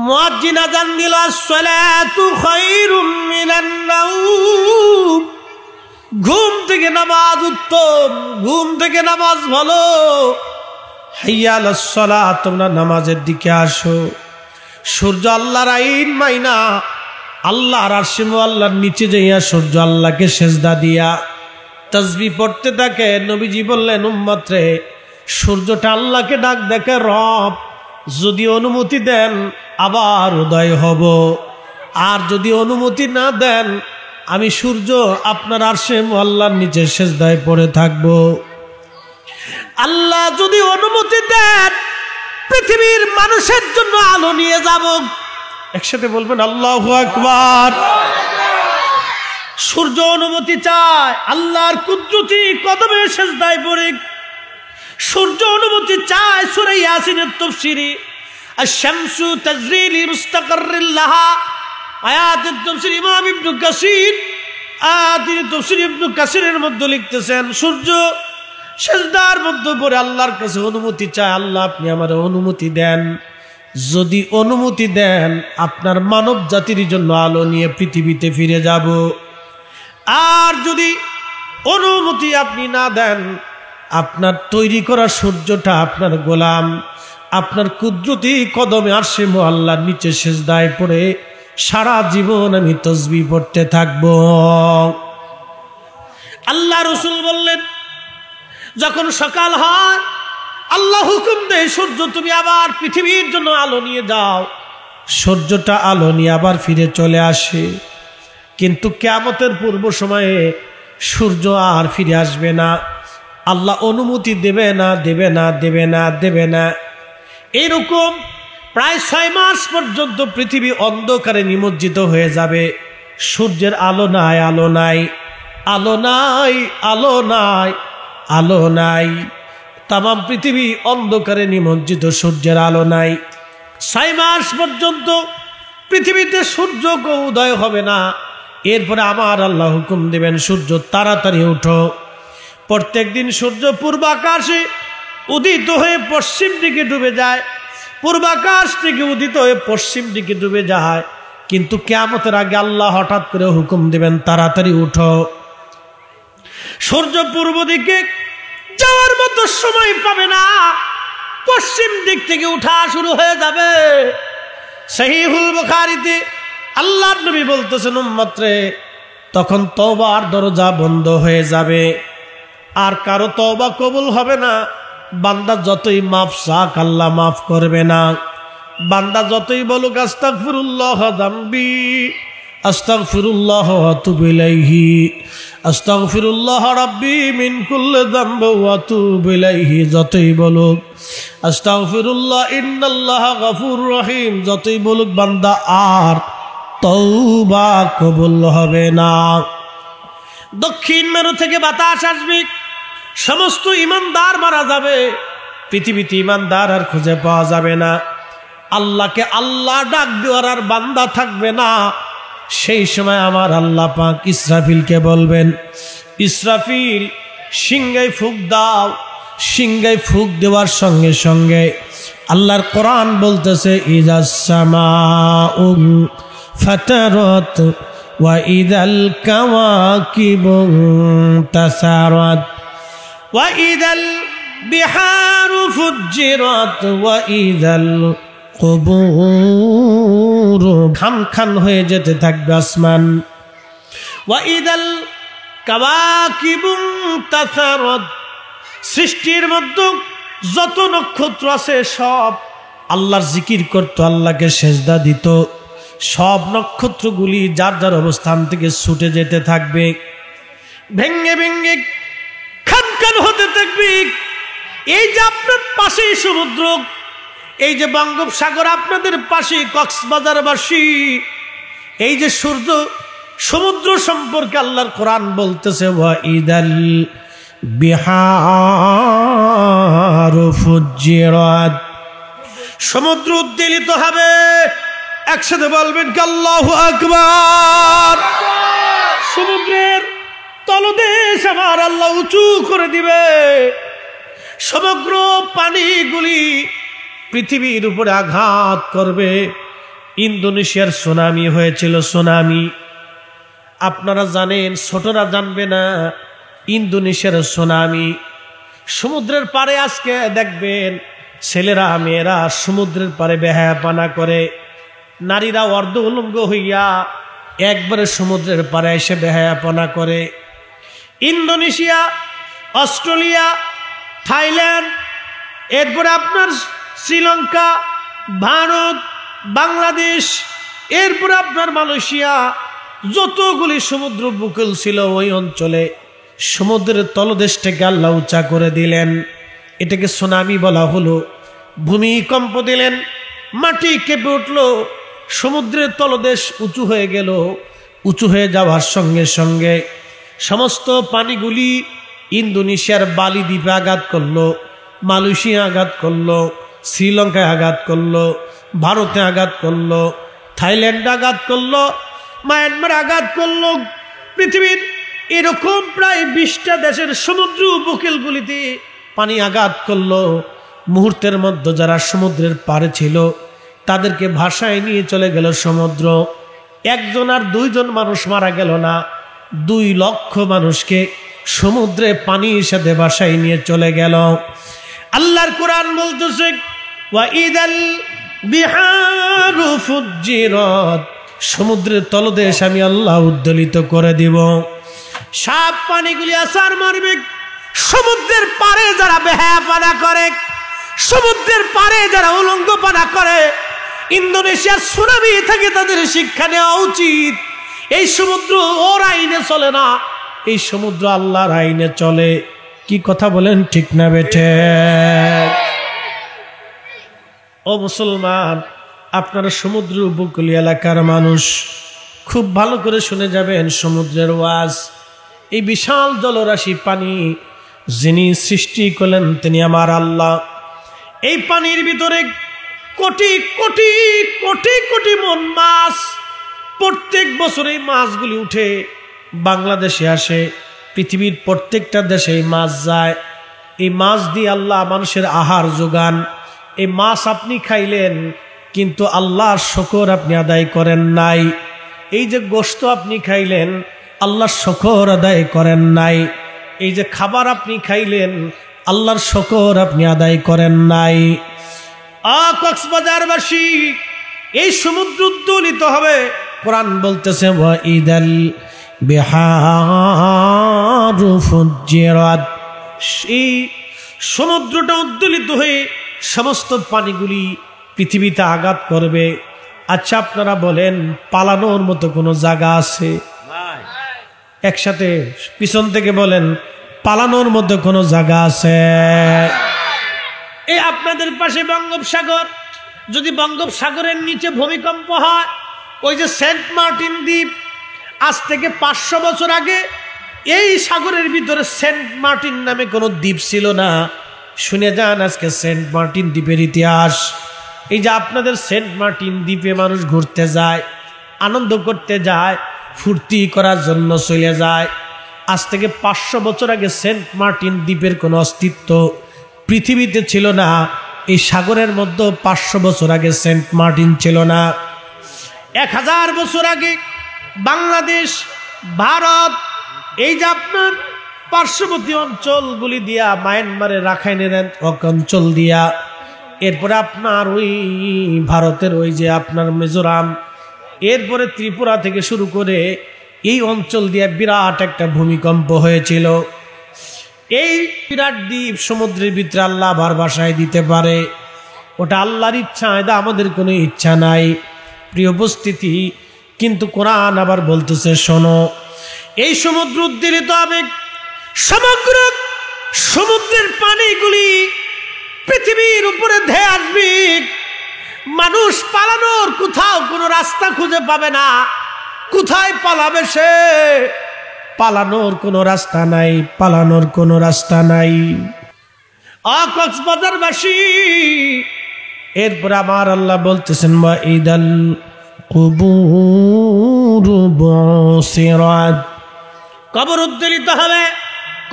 Speaker 1: মুয়াজ্জিন আযান দিল আসসালাতু খায়রুম মিনান নাওম, ঘুম থেকে নামাজ উত্তম, ঘুম থেকে নামাজ ভালো। হাইয়া আলাস সালাহ, তোমরা নামাজের দিকে আসো। সূর্য আল্লাহর আইন মাইনা আল্লাহর আরশে মুআল্লার নিচে যাইয়া সূর্য আল্লাহকে সিজদা দিয়া তাসবিহ পড়তে থাকে। নবীজি বললেন উম্মত রে, সূর্যটা আল্লাহকে ডাক দেখে, রব যদি অনুমতি দেন আবার উদয় হব, আর যদি অনুমতি না দেন আমি সূর্য আপনার আরশে মুআল্লার নিচে সিজদায় পড়ে থাকব। আল্লাহ যদি অনুমতি দেন পৃথিবীর মানুষের জন্য আলো নিয়ে যাব। একসাথে বলবেন আল্লাহু আকবার। সূর্য অনুমতি চায় আল্লাহর কুদরতি কদমে সিজদায় পড়ে। সূর্য অনুমতি চায় সূরা ইয়াসিনের তাফসীরে আশ-শামসু তাজরি লিমুস্তাকাররিন লাহা, আয়াতের তাফসীর ইমাম ইবনে কাসির, আয়াতের তাফসীর ইবনে কাসিরের মধ্যে লিখতেছেন সূর্য সিজদার মধ্যে পড়ে আল্লাহর কাছে অনুমতি চায়, আল্লাহ আপনি আমার অনুমতি দেন। যদি অনুমতি দেন আপনার মানব জাতির জন্য আলো নিয়ে পৃথিবীতে ফিরে যাব। আর যদি অনুমতি আপনি না দেন, আপনার তৈরি করা সূর্যটা আপনার গোলাম আপনার কুদরতি কদমে আরশে মুআল্লার নিচে সিজদায় পড়ে সারা জীবন আমি তাসবিহ পড়তে থাকব। আল্লাহ রাসূল বললেন যখন সকাল হয় আল্লাহ হুকুম দেয় সূর্য তুমি আবার পৃথিবীর জন্য আলো নিয়ে যাও। সূর্যটা আলো নিয়ে আবার ফিরে চলে আসে, কিন্তু কিয়ামতের পূর্ব সময়ে সূর্য আর ফিরে আসবে না। আল্লাহ অনুমতি দেবে না, দেবে না, দেবে না, দেবে না। এরকম প্রায় 6 মাস পর্যন্ত পৃথিবী অন্ধকারে নিমজ্জিত হয়ে যাবে। সূর্যের আলো নাই, আলো নাই, আলো নাই, আলো নাই, আলো নাই। তামাম পৃথিবী অন্ধকারে নিমজ্জিত, সূর্যের আলো নাই। 6 মাস পর্যন্ত পৃথিবীতে সূর্য উদয় হবে না। এরপরে আমার আল্লাহ হুকুম দেবেন সূর্য তাড়াতাড়ি উঠো। প্রত্যেক দিন সূর্য পূর্বাকাশে উদিত হয়ে পশ্চিম দিকে ডুবে যায়, পূর্বাকাশ থেকে উদিত হয়ে পশ্চিম দিকে ডুবে যায়। কিন্তু কিয়ামতের আগে আল্লাহ হঠাৎ করে হুকুম দেবেন তাড়াতাড়ি উঠো। সূর্য পূর্ব দিকে যাওয়ার মতো সময় পাবে না। পশ্চিম দিক থেকে উঠা শুরু হয়ে যাবে। সহিহুল বুখারীতে আল্লাহর নবী বলতেছেন, উম্মত রে, তখন তওবার দরজা বন্ধ হয়ে যাবে, আর কারো তওবা কবুল হবে না। বান্দা যতই মাফ চাক আল্লাহ মাফ করবে না। বান্দা যতই বলুক আস্তাগফিরুল্লাহ যামবি, আস্তাগফিরুল্লাহ ওয়া আতুবু ইলাইহি, আস্তাগফিরুল্লাহ রাব্বি মিন কুল্লি যামবি ওয়া আতুবু ইলাইহি, যতই বলুক আস্তাগফিরুল্লাহ ইন্নাল্লাহা গফুরুর রহিম, যতই বলুক বান্দা আর তওবা কবুল হবে না। দক্ষিণ মেরু থেকে বাতাস আসবে, সমস্ত ইমানদার মারা যাবে, পৃথিবীতে ইমানদার আর খুঁজে পাওয়া যাবে না। আল্লাহকে আল্লাহ ডাক দেওয়ার আর বান্দা থাকবে না। সেই সময় আমার আল্লাহ পাক ইসরাফিলকে বলবেন, ইসরাফিল সিংহায় ফুঁক দাও। সিংহায় ফুঁক দেওয়ার সঙ্গে সঙ্গে আল্লাহর কোরআন বলতেছে, ইজাস সামাউ ফাতারাত ওয়া ইদাল কাওয়াকিবু তাসারাত ওয়া ইদাল বিহারু ফুজ্জিরাত ওয়া ইদাল কুবুর, খান খান হয়ে যেতে থাকবে আসমান। ওয়া ইদাল কাওয়াকিবু তাসারাত, সৃষ্টির মধ্যে যত নক্ষত্র আছে সব আল্লাহর জিকির করত, আল্লাহকে সেজদা দিত। সব নক্ষত্রগুলি যার যার অবস্থান থেকে ছুটে যেতে থাকবে, ভেঙ্গে ভেঙ্গে খান খান হতে থাকবে। এই যে আপনার পাশেই সমুদ্র, এই যে বঙ্গোপসাগর আপনাদের পাশে, কক্সবাজারবাসী, এই যে সূর্য, সমুদ্র সম্পর্কে আল্লাহর কোরআন বলতেছে, ওয়া ইদাল বিহারু ফুজ্জিরাত, সমুদ্র উদ্বেলিত হবে। একসাথে বলবেন কি আল্লাহু আকবার। সমুদ্রের তলদেশ আমার আল্লাহ উঁচু করে দিবে। সমগ্র পানিগুলি পৃথিবীর উপরে আঘাত করবে। ইন্দোনেশিয়ার সুনামি হয়েছিল, সুনামি আপনারা জানেন, ছোটরা জানবে না। ইন্দোনেশিয়ার সুনামি, সমুদ্রের পাড়ে আজকে দেখবেন ছেলেরা মেয়েরা সমুদ্রের পাড়ে বেহায়াপানা করে, নারীরা অর্ধ উলঙ্গ হইয়া একবারে সমুদ্রের পাড়ে এসে বেহায়াপনা করে। ইন্দোনেশিয়া, অস্ট্রেলিয়া, থাইল্যান্ড, এরপরে আপনার শ্রীলঙ্কা, ভারত, বাংলাদেশ, এরপরে আপনার মালয়েশিয়া, যতগুলি সমুদ্র উপকূল ছিল ওই অঞ্চলে সমুদ্রের তলদেশটাকে আল্লাহ উঁচা করে দিলেন। এটাকে সুনামি বলা হলো। ভূমিকম্প দিলেন, মাটি কেঁপে উঠল, সমুদ্রের তলদেশ উঁচু হয়ে গেল। উঁচু হয়ে যাওয়ার সঙ্গে সঙ্গে সমস্ত পানিগুলি ইন্দোনেশিয়ার বালি দ্বীপে আঘাত করলো, মালয়েশিয়া আঘাত করলো, শ্রীলঙ্কায় আঘাত করলো, ভারতে আঘাত করলো, থাইল্যান্ড আঘাত করলো, মায়ানমার আঘাত করলো। পৃথিবীর এরকম প্রায় 20টা দেশের সমুদ্র উপকূলগুলিতে পানি আঘাত করলো। মুহূর্তের মধ্যে যারা সমুদ্রের পাড়ে ছিল তাদেরকে ভাসায় নিয়ে চলে গেল সমুদ্র। একজন আর দুইজন মানুষ মারা গেল না, 2 লক্ষ মানুষকে সমুদ্রে পানির সাথে ভাসায় নিয়ে চলে গেল। আল্লাহর কোরআন বলতেছে, ওয়া ইদাল বিহারু ফুজ্জিরাত, সমুদ্রের তলদেশ আমি আল্লাহ উদ্দোলিত করে দিব। সব পানিগুলি আছাড় মারবে। সমুদ্রের পাড়ে যারা বেহায়াপানা করে, সমুদ্রের পাড়ে যারা উলঙ্গপানা করে, ইন্দোনেশিয়ার সুনামি থেকে তাদের শিক্ষা নেওয়া উচিত। এই সমুদ্র ওর আইনে চলে না, এই সমুদ্র আল্লাহর আইনে চলে। কি কথা বলেন, ঠিক না বেঠে? ও মুসলমান, আপনারা সমুদ্র উপকূলীয় এলাকার মানুষ, খুব ভালো করে শুনে যাবেন সমুদ্রের ওয়াজ। এই বিশাল জলরাশি পানি যিনি সৃষ্টি করলেন তিনি আমার আল্লাহ। এই পানির ভিতরে কোটি কোটি কোটি কোটি মন মাছ, প্রত্যেক বছর এই মাছগুলি উঠে বাংলাদেশে আসে। পৃথিবীর প্রত্যেকটা দেশে এই মাছ যায়। এই মাছ দিয়ে আল্লাহ মানুষের আহার যোগান। এই মাছ আপনি খাইলেন, কিন্তু আল্লাহর শুকর আপনি আদায় করেন নাই। এই যে গোশত আপনি খাইলেন, আল্লাহর শুকর আদায় করেন নাই। এই যে খাবার আপনি খাইলেন, আল্লাহর শুকর আপনি আদায় করেন নাই। কক্সবাজারবাসী, এই সমুদ্র উদ্দোলিত হবে। কোরআন বলতেছে ওয়াইদাল বিহারু ফুজ্জিরাত, সেই সমুদ্রটা উদ্দোলিত হয়ে সমস্ত পানিগুলি পৃথিবীতে আঘাত করবে। আচ্ছা আপনারা বলেন, পালানোর মতো কোনো জায়গা আছে? একসাথে পিছন থেকে বলেন, পালানোর মতো কোনো জায়গা আছে? এই আপনাদের পাশে বঙ্গোপসাগর, যদি বঙ্গোপসাগরের নিচে ভূমিকম্প হয়, ওই যে সেন্ট মার্টিন দ্বীপ, আজ থেকে 500 বছর আগে এই সাগরের ভিতরে সেন্ট মার্টিন নামে কোনো দ্বীপ ছিল না। শুনে যান আজকে সেন্ট মার্টিন দ্বীপের ইতিহাস। এই যে আপনাদের সেন্ট মার্টিন দ্বীপে মানুষ ঘুরতে যায়, আনন্দ করতে যায়, ফুর্তি করার জন্য চলে যায়। আজ থেকে 500 বছর আগে সেন্ট মার্টিন দ্বীপের কোনো অস্তিত্ব পৃথিবীতে ছিল না। এই সাগরের মধ্যে 500 বছর আগে সেন্ট মার্টিন ছিল না। 1000 বছর আগে বাংলাদেশ, ভারত, এই যে আপনার পার্শ্ববর্তী অঞ্চলগুলি দিয়া, মায়ানমারের রাখাইনের অঞ্চল দিয়া, এরপরে আপনার ওই ভারতের ওই যে আপনার মিজোরাম, এরপরে ত্রিপুরা থেকে শুরু করে এই অঞ্চল দিয়ে বিরাট একটা ভূমিকম্প হয়েছিল। এই বিরাট দ্বীপ সমুদ্রের ভিতরে আল্লাহ আবার ভাসায় দিতে পারে, ওটা আল্লাহর ইচ্ছা, এটা আমাদের কোনো ইচ্ছা নাই। প্রিয় উপস্থিতি, কিন্তু কোরআন আবার বলতেছে শোনো, এই সমুদ্র উদ্দীলিত হবে, সমগ্র সমুদ্রের পানিগুলি পৃথিবীর উপরে ধেয়ে আসবে। মানুষ পালানোর কোথাও কোনো রাস্তা খুঁজে পাবে না। কোথায় পালাবে সে? পালানোর কোনো রাস্তা নাই, পালানোর কোনো রাস্তা নাই। কক্সবাজারবাসী, এরপর আমার আল্লাহ বলতেছেন ওয়াইদাল কুবুরু বুসিরাত, কবর উদ্দোলিত হবে,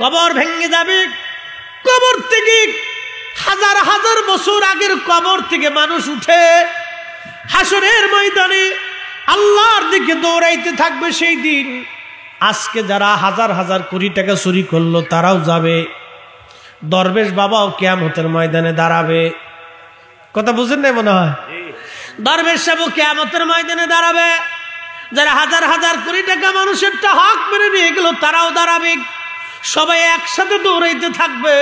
Speaker 1: কবর ভেঙে যাবে। কবর থেকে হাজার হাজার বছর আগের কবর থেকে মানুষ উঠে হাসরের ময়দানে আল্লাহর দিকে দৌড়াইতে থাকবে। সেই দিন আজকে যারা হাজার হাজার কোটি টাকা চুরি করলো তারাও যাবে। দরবেশ বাবাও কিয়ামতের ময়দানে দাঁড়াবে। কথা বুঝেন না মনে হয়? দরবেশ সাহেব কিয়ামতের ময়দানে দাঁড়াবে। যারা হাজার হাজার কোটি টাকা মানুষেরটা হক মেরে নিয়ে গেল তারাও দাঁড়াবে। সবাই একসাথে দৌড়াইতে থাকবে।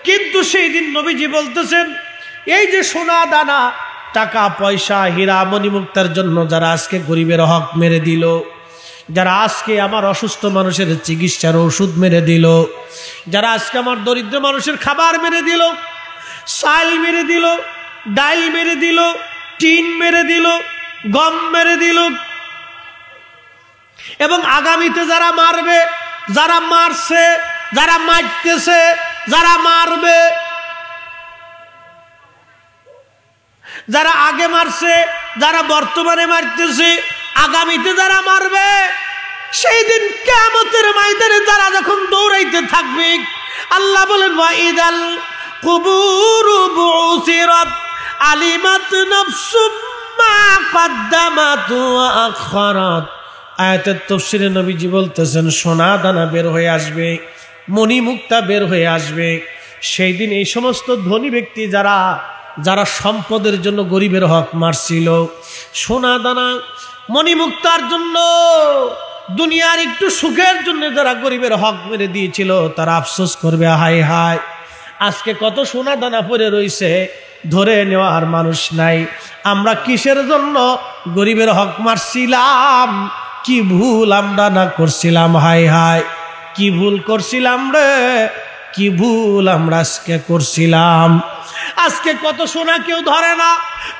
Speaker 1: কিন্তু সেই দিন নবীজি বলতেছেন, এই যে সোনা দানা, টাকা পয়সা, হীরা মণিমুক্তার জন্য যারা আজকে গরিবের হক মেরে দিল, যারা আজকে আমার অসুস্থ মানুষের চিকিৎসার ওষুধ মেরে দিল, যারা আজকে আমার দরিদ্র মানুষের খাবার মেরে দিল, চাল মেরে দিল, ডাল মেরে দিল, টিন মেরে দিল, গম মেরে দিল, এবং আগামীতে যারা মারবে, যারা মারছে, যারা মারতেছে, যারা মারবে, যারা আগে মারছে, যারা বর্তমানে মারতেছে, আগামীতে যারা মারবে, সেই দিন কিয়ামতের ময়দানে যারা যখন দৌড়াইতে থাকবে, আল্লাহ বলেন ওয়াইদাল কুবুরু বুসিরাত আলিমাত নাফসুম মা কদ্দামাত ওয়া আখারাত। আয়াতের তাফসীরে নবীজি বলতেছেন, সোনা দানা বের হয়ে আসবে, মণিমুক্তা বের হয়ে আসবে। সেই দিন এই সমস্ত ধনী ব্যক্তি যারা যারা সম্পদের জন্য গরিবের হক মারছিল, সোনা দানা মণিমুক্তার জন্য, দুনিয়ার একটু সুখের জন্য যারা গরিবের হক মেরে দিয়েছিল, তারা আফসোস করবে, হায় হায় আজকে কত সোনা দানা পড়ে রয়েছে, ধরে নেওয়ার মানুষ নাই। আমরা কিসের জন্য গরিবের হক মারছিলাম? কি ভুল আমরা না করছিলাম? হায় হায় কি ভুল করছিলাম রে, কি ভুল আমরা আজকে করছিলাম। আজকে কত সোনা কেউ ধরে না,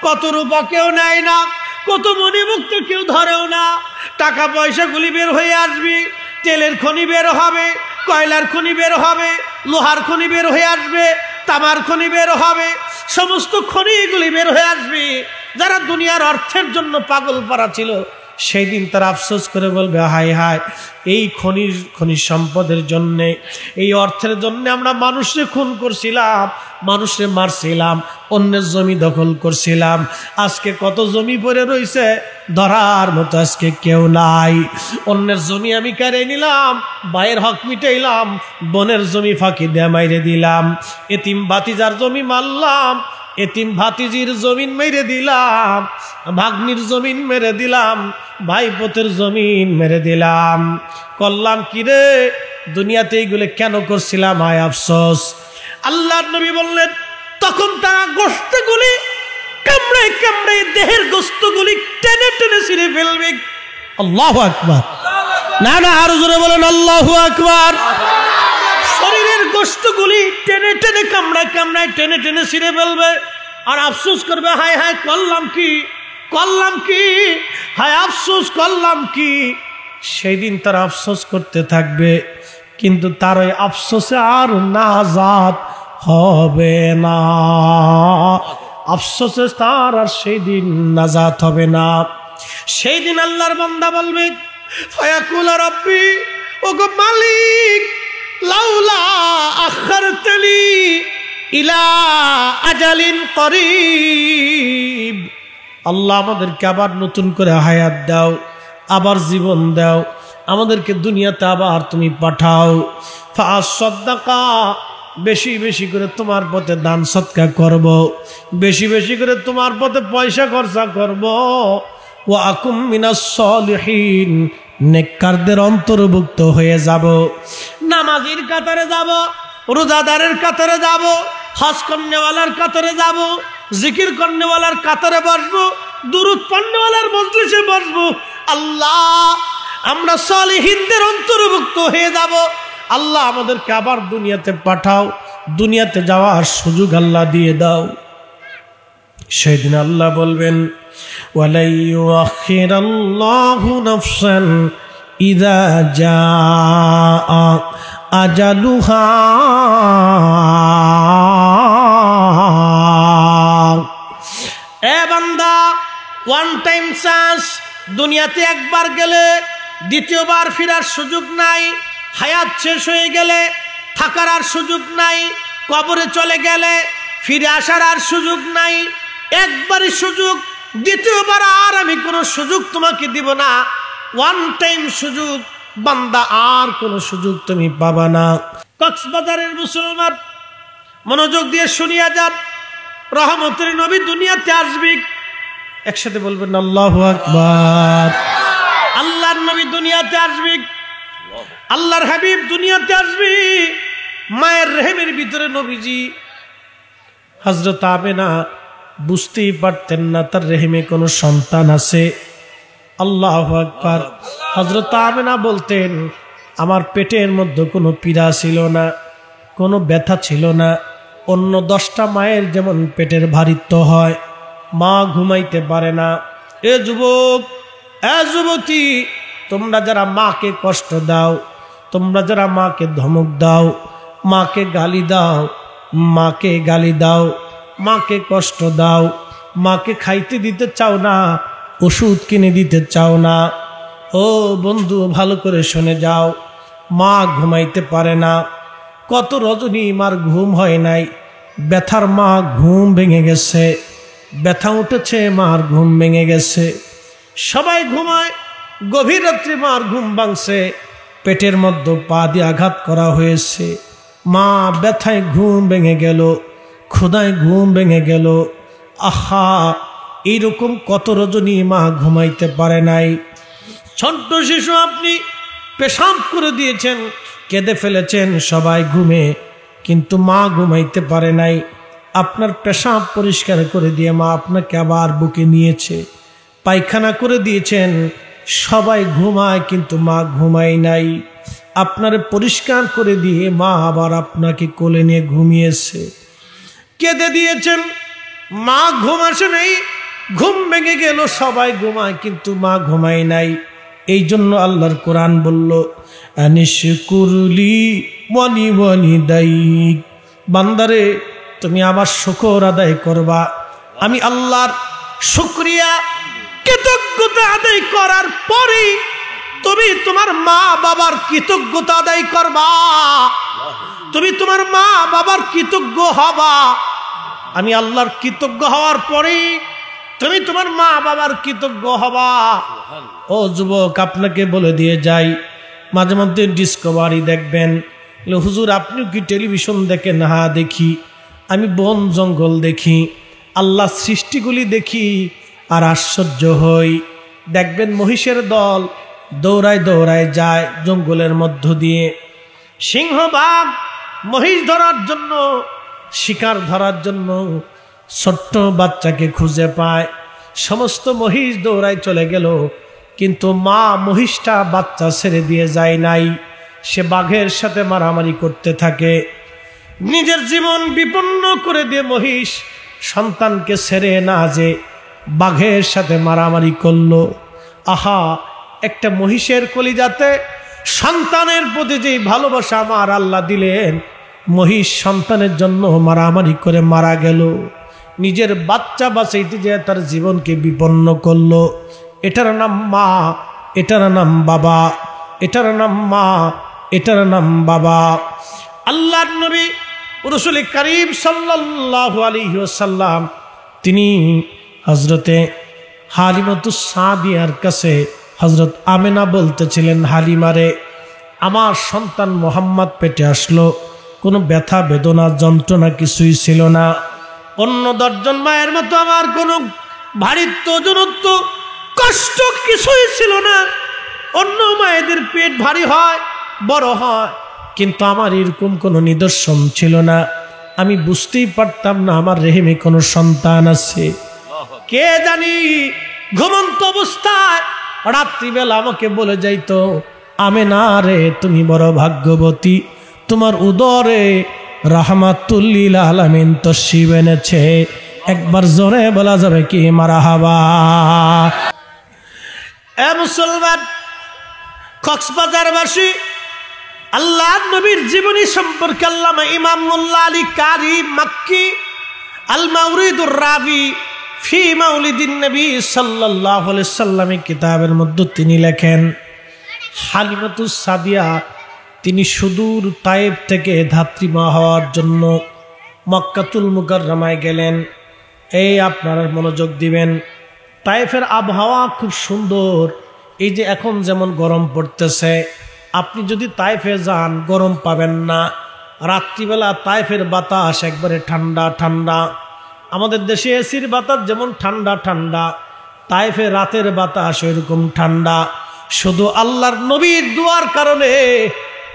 Speaker 1: কত রূপা কেউ নেয় না, কত মণিমুক্ত কেউ ধরেও না। টাকা পয়সাগুলি বের হয়ে আসবে, তেলের খনি বের হবে, কয়লার খনি বের হবে, লোহার খনি বের হয়ে আসবে, তামার খনি বের হবে, সমস্ত খনিগুলি বের হয়ে আসবে। যারা দুনিয়ার অর্থের জন্য পাগল পারা ছিল, সেই দিন তারা আফসোস করে বলবে, হায় হায়, এই খনিজ সম্পদের জন্যে, এই অর্থের জন্য আমরা মানুষরে খুন করছিলাম, মানুষরে মারছিলাম, অন্যের জমি দখল করছিলাম, আজকে কত জমি পড়ে রইছে, ধরার মতো আজকে কেউ নাই। অন্যের জমি আমি কেড়ে নিলাম, ভাইয়ের হক মিটাইলাম, বোনের জমি ফাঁকি দিয়ে মাইরে দিলাম, এতিম ভাতিজার জমি মারলাম, এতিম ভাতিজির জমিন মেরে দিলাম, ভাগ্নির জমিন মেরে দিলাম, ভাইপোতের জমিন মেরে দিলাম। করলাম কি রে, দুনিয়াতে এইগুলো কেন করছিলাম, আয় আফসোস। আল্লাহর নবী বললেন, তখন তারা গোশতগুলি কামড়ে কামড়ে, দেহের গোশতগুলি টেনে টেনে ছিঁড়ে ফেলবে। আল্লাহু আকবার। না না, আরো জোরে বলেন আল্লাহু আকবার। শরীরের গোশতগুলি টেনে টেনে কামড়ায় কামড়ায় টেনে টেনে ছিঁড়ে ফেলবে, আর আফসোস করবে, হায় হায় করলাম কি, করলাম কি, হায় আফসোস করলাম কি। সেই দিন তারা আফসোস করতে থাকবে, কিন্তু তার ওই আফসোসে আর নাজাত হবে না, আফসোসে তার আর সেই দিন নাজাত হবে না। সেই দিন আল্লাহর বান্দা বলবে, ফায়াকুল রাব্বি, ওগো মালিক, লাউলা আখারতানি ইলা আজালিন করিব, আল্লাহ আমাদেরকে আবার নতুন করে হায়াত দাও, আবার জীবন দাও, আমাদেরকে দুনিয়াতে আবার তুমি পাঠাও। ফাসাদ্দাকা, বেশি বেশি করে তোমার পথে দান সদকা করব, বেশি বেশি করে তোমার পথে পয়সা খরচা করব। ওয়া আকুম মিনাস সলিহিন, নেককারদের অন্তর্ভুক্ত হয়ে যাব, নামাজির কাতারে যাব, রোজাদারের কাতারে যাব, হজ করনেওয়ালার কাতারে যাব, জিকির করনেওয়ালার কাতারে বসবো, দুরূদ পড়নেওয়ালার মজলিসে বসবো। আল্লাহ, আমরা সালেহিনদের অন্তর্ভুক্ত হয়ে যাব। আল্লাহ আমাদেরকে আবার দুনিয়াতে পাঠাও, দুনিয়াতে যাওয়ার সুযোগ আল্লাহ দিয়ে দাও। সেদিন আল্লাহ বলবেন, ওয়ালা ইউআখিরাল্লাহু নাফসান ইযা জাআ আজালুহা, এ বান্দা, ওয়ান টাইম চান্স, দুনিয়াতে একবার গেলে দ্বিতীয়বার ফেরার সুযোগ নাই, হায়াত শেষ হয়ে গেলে থাকার আর সুযোগ নাই, কবরে চলে গেলে ফিরে আসার আর সুযোগ নাই, একবারই সুযোগ, দ্বিতীয়বার আর আমি কোনো সুযোগ তোমাকে দিব না। ওয়ান টাইম সুযোগ বান্দা, আর কোনো সুযোগ তুমি পাবা না। কক্সবাজারের মুসলমান, মনোযোগ দিয়ে শুনিয়া যান, রহমতের নবী দুনিয়াতে আসবে, একসাথে বলবেন আল্লাহু আকবার। আল্লাহর নবী দুনিয়াতে আসবে, আল্লাহর হাবিব দুনিয়াতে আসবে। মায়ের রেহেমের ভিতরে নবীজি, হযরত আমেনা বুঝতেই পারতেন না তার রেহেমে কোনো সন্তান আছে। আল্লাহু আকবার। হযরত আমেনা বলতেন, আমার পেটের মধ্যে কোনো পীড়া ছিল না, কোনো ব্যথা ছিল না। অন্য 10টা মায়ের যেমন পেটের ভারিত্ব হয়, মা ঘুমাইতে পারে না। এ যুবক, এ যুবতী, তোমরা যারা মাকে কষ্ট দাও, তোমরা যারা মাকে ধমক দাও, মাকে গালি দাও, মাকে গালি দাও, মাকে কষ্ট দাও, মাকে খাইতে দিতে চাও না, ওষুধ কিনে দিতে চাও না, ও বন্ধু ভালো করে শুনে যাও, মা ঘুমাইতে পারে না। কত রজনী মার ঘুম হয় নাই, ব্যথার মা ঘুম ভেঙে গেছে, ব্যথা উঠেছে, মার ঘুম ভেঙে গেছে। সবাই ঘুমায়, গভীর রাত্রে মার ঘুম ভাঙছে, পেটের মধ্যে পা দিয়ে আঘাত করা হয়েছে, মা ব্যথায় ঘুম ভেঙে গেল, ক্ষুধায় ঘুম ভেঙে গেল। আহা, এইরকম কত রজনী মা ঘুমাইতে পারে নাই। ছোট্ট শিশু আপনি পেশাব করে দিয়েছেন, কেঁদে ফেলেছেন সবাই ঘুমে, কিন্তু মা ঘুমাইতে পারে নাই। আপনার পেশাব পরিষ্কার করে দিয়ে মা আপনাকে আবার বুকে নিয়েছে, পায়খানা করে দিয়েছেন, সবাই ঘুমায় কিন্তু মা ঘুমায় নাই। আপনারে পরিষ্কার করে দিয়ে মা আবার আপনাকে কোলে নিয়ে ঘুমিয়েছে। কেঁদে দিয়েছেন, মা ঘুম আসে নাই, ঘুম ভেঙে গেল, সবাই ঘুমায় কিন্তু মা ঘুমায় নাই। এই জন্য আল্লাহর কোরআন বলল, আনিশকুরলি ওয়ালি ওয়ালিদাইক, বান্দারে তুমি আমার শুকর আদায় করবা, আমি আল্লাহর শুকরিয়া কৃতজ্ঞতা আদায় করার পরে তুমি তোমার মা বাবার কৃতজ্ঞতা আদায় করবা, তুমি তোমার মা বাবার কৃতজ্ঞ হবা। আমি আল্লাহর কৃতজ্ঞ হওয়ার পরে তুমি তোমার মা বাবার কৃতজ্ঞ হবা। ও যুবক, আপনাকে বলে দিয়ে যাই, মাঝে মধ্যে ডিসকভারি দেখবেন। হুজুর আপনিও কি টেলিভিশন দেখেন? হ্যাঁ দেখি। আমি বন জঙ্গল দেখি, আল্লাহ সৃষ্টিগুলি দেখি আর আশ্চর্য হই। দেখবেন মহিষের দল দৌড়ায় দৌড়ায় যায় জঙ্গলের মধ্য দিয়ে। সিংহ বাঘ মহিষ ধরার জন্য, শিকার ধরার জন্য ছোট্ট বাচ্চাকে খুঁজে পায়। সমস্ত মহিষ দৌড়ায় চলে গেল, কিন্তু মা মহিষটা বাচ্চা ছেড়ে দিয়ে যায় নাই। সে বাঘের সাথে মারামারি করতে থাকে। নিজের জীবন বিপন্ন করে দিয়ে মহিষ সন্তানকে ছেড়ে না যে বাঘের সাথে মারামারি করলো। আহা, একটা মহিষের কলিজাতে সন্তানের প্রতি যে ভালোবাসা আমার আল্লাহ দিলেন, মহিষ সন্তানের জন্য মারামারি করে মারা গেল। নিজের বাচ্চা বাঁচাইতে যে তার জীবনকে বিপন্ন করলো। এটার নাম মা, এটার নাম বাবা, এটার নাম মা, এটার নাম বাবা। আল্লাহর নবী রাসূল করিম সাল্লাল্লাহু আলাইহি ওয়াসাল্লাম তিনি হযরতে হালিমাতুস সাদিয়ার কাছে হযরত আমেনা বলতেছিলেন, হালিমারে, আমার সন্তান মোহাম্মদ পেটে আসলো, কোনো ব্যথা বেদনা যন্ত্রণা কিছুই ছিল না। অন্য 10 জন মায়ের মতো আমার কোনো ভারিত্ব ওজনত্ব কষ্ট কিছুই ছিল না। অন্য মায়েদের পেট ভারী হয়, বড় হয়, কিন্তু আমার এরকম কোনো নিদর্শন ছিল না। আমি বুঝতেই পারতাম না আমার রেহেমে কোনো সন্তান আছে। কে জানি ঘুমন্ত অবস্থায় রাত্রিবেলা আমাকে বলে যাইতো, আমেনা রে, তুমি বড় ভাগ্যবতী, তোমার উদরে রাহমাতুল লিল আলামিন তশরিফ এনেছে। একবার জোরে বলা যাবে কি মারহাবা? এ মুসলমান, কক্সবাজারবাসী, আল্লাহ নবীর জীবনী সম্পর্কে আল্লামা ইমাম মোল্লা আলী কারি মাক্কি আল মাওরিদুর রাবি ফি মাউলিদিন নবী সাল্লাল্লাহু আলাইহি সাল্লাম কিতাবের মধ্যে তিনি লেখেন, হালিমাতুস সাদিয়া তিনি সুদূর তায়েব থেকে ধাত্রীমা হওয়ার জন্য মক্কাতুল মুকাররমায় গেলেন। এই আপনারা মনোযোগ দিবেন, তায়েফের আবহাওয়া খুব সুন্দর। এই যে এখন যেমন গরম পড়তেছে, আপনি যদি তায়েফে যান গরম পাবেন না। রাত্রিবেলা তায়েফের বাতাস একবারে ঠান্ডা ঠান্ডা। আমাদের দেশে এসির বাতাস যেমন ঠান্ডা ঠান্ডা, তায়েফে রাতের বাতাস ওইরকম ঠান্ডা। শুধু আল্লাহর নবীর দুয়ার কারণে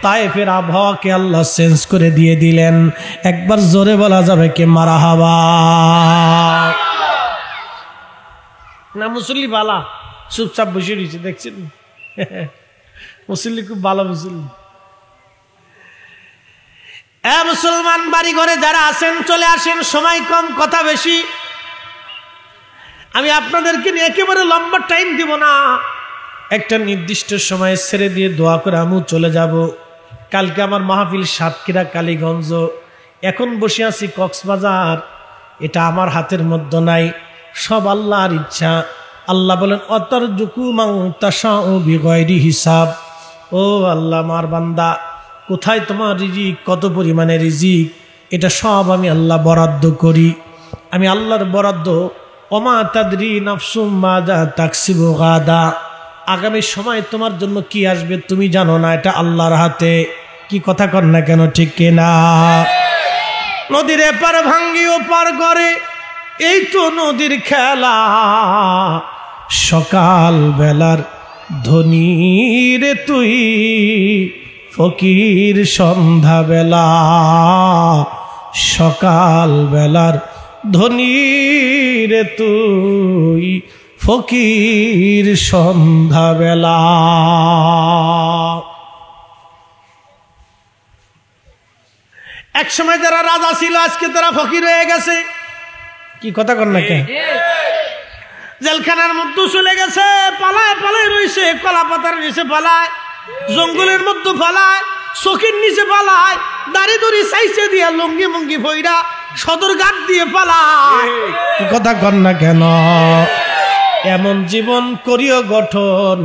Speaker 1: তায়েফের আবহাওয়াকে আল্লাহ চেঞ্জ করে দিয়ে দিলেন। একবার জোরে বলা যাবে কি মারহাবা? না মুসল্লি বালা চুপচাপ বসে রয়েছে, দেখছেন? মুসল্লি খুব ভালো মুসল্লি। মুসলমান বাড়ি ঘরে যারা আছেন চলে আসেন, সময় কম কথা বেশি। আমি আপনাদেরকে নিয়ে একেবারে লম্বা টাইম দিব না, একটা নির্দিষ্ট সময় ছেড়ে দিয়ে দোয়া করে আমিও চলে যাব। কালকে আমার মাহফিল সাতক্ষীরা কালীগঞ্জ, এখন বসে আছি কক্সবাজার। এটা আমার হাতের মধ্যে নাই, সব আল্লাহর ইচ্ছা। আল্লাহ বলেন, অতারজুকু মান তাশাউ বিগয়রি হিসাব। ও আল্লাহ, আমার বান্দা কোথায় তোমার রিজিক, কত পরিমাণে রিজিক, এটা সব আমি আল্লাহ বরাদ্দ করি। আমি আল্লাহর বরাদ্দ। ওমা তাদরি নাফসুম মাযা তাকসিবু গাদা, আগামী সময় তোমার জন্য কি আসবে তুমি জানো না, এটা আল্লাহর হাতে। কি কথা কর না কেন, ঠিক কিনা? নদীর এপার ভাঙ্গি ওপার করে, এই তো নদীর খেলা। সকাল বেলার ধনী রে তুই, ফকির সন্ধ্যা বেলা। সকাল বেলার ধনী রে তুই, ফকির সন্ধ্যা বেলা। এক সময় যারা রাজা ছিল আজকে তারা ফকির হয়ে গেছে। কি কথা কর না কেন? জেলখানার মধ্যে চলে গেছে, পালায় পালায় রয়েছে, কলা পাতার নিচে পালায়, জঙ্গলের মধ্যে পালায়, চোখের নিচে পালায়, দাড়ি দড়ি চাইছে দিয়া লঙ্গি মঙ্গি ভৈরা সদর ঘাট দিয়ে পালায়। কথা কর না কেন? এমন জীবন করিও গঠন,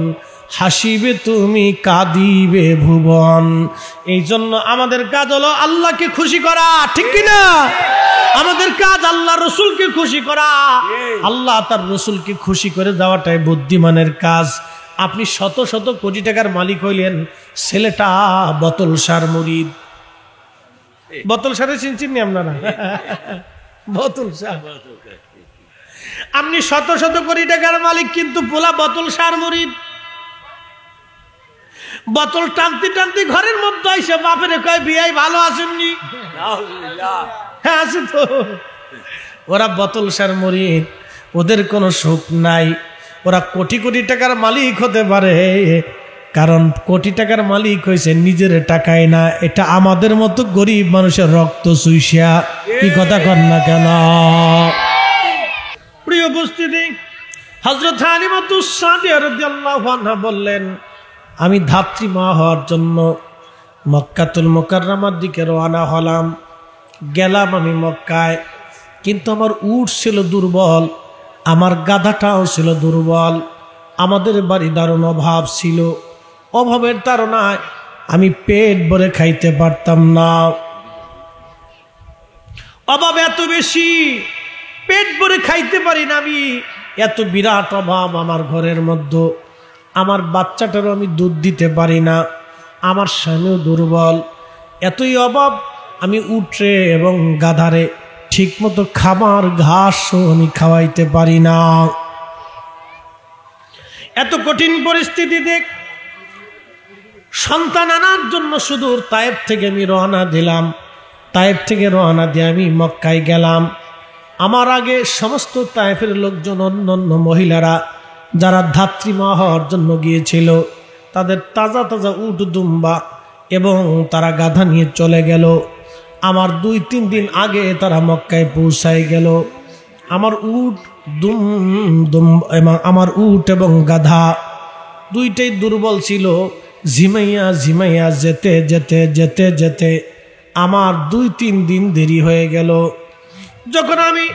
Speaker 1: হাসিবে তুমি কাঁদিবে ভুবন। এই জন্য আমাদের কাজ হলো আল্লাহকে খুশি করা, ঠিক কিনা? আমাদের কাজ আল্লাহ রসুলকে খুশি করা। আল্লাহ তার রসুলকে খুশি করে যাওয়াটাই বুদ্ধিমানের কাজ। আপনি শত শত কোটি টাকার মালিক হইলেন, ছেলেটা বোতল সার মুরিদ। বোতল সারে চিনছেন আপনারা? বোতল সার। আপনি শত শত কোটি টাকার মালিক, কিন্তু পোলা বোতল সার মুরিদ। বোতল টানতে টানতে ঘরের মধ্যে এসে বাপেরে কয়, বিয়াই ভালো আছেননি? হ্যাঁ আছে তো। ওরা বোতল সার মুরিদ, ওদের কোনো সুখ নাই। ওরা কোটি কোটি টাকার মালিক হতে পারে, কারণ কোটি টাকার মালিক হয়েছে নিজের টাকায় না, এটা আমাদের মতো গরিব মানুষের রক্ত চুইসা। কি কথা কন না কেন? প্রিয় উপস্থিতি, হযরত হালিমাতুস সাদিয়া রাদিয়াল্লাহু আনহা বললেন, আমি ধাত্রী মা হওয়ার জন্য মক্কাতুল মুকাররমার দিকে রওনা হলাম। গেলাম আমি মক্কায়, কিন্তু আমার উট ছিল দুর্বল, আমার গাধাটাও ছিল দুর্বল। আমাদের বাড়ি দারুণ অভাব ছিল, অভাবের তাড়নায় আমি পেট ভরে খাইতে পারতাম না। অভাব এত বেশি, পেট ভরে খাইতে পারি না আমি, এত বিরাট অভাব আমার ঘরের মধ্যে। আমার বাচ্চাটারও আমি দুধ দিতে পারি না, আমার স্বামীও দুর্বল। এতই অভাব, আমি উঠে এবং গাধারে ঠিক মতো খাবার ঘাসও আমি খাওয়াইতে পারি না। এত কঠিন পরিস্থিতিতে সন্তান আনার জন্য সুদূর তায়েফ থেকে আমি রওনা দিলাম। তায়েফ থেকে রওনা দিয়ে আমি মক্কায় গেলাম। আমার আগে সমস্ত তায়েফের লোকজন, অন্যান্য মহিলারা যারা ধাত্রীমা হওয়ার জন্য গিয়েছিল, তাদের তাজা তাজা উট দুম্বা এবং তারা গাধা নিয়ে চলে গেল। আমার 2-3 দিন আগে তারা মক্কায় পৌঁছায় গেল। আমার উট আমার উট এবং গাধা দুইটাই দুর্বল ছিল। ঝিমাইয়া ঝিমাইয়া যেতে যেতে যেতে যেতে আমার 2-3 দিন দেরি হয়ে গেল। যখন আমি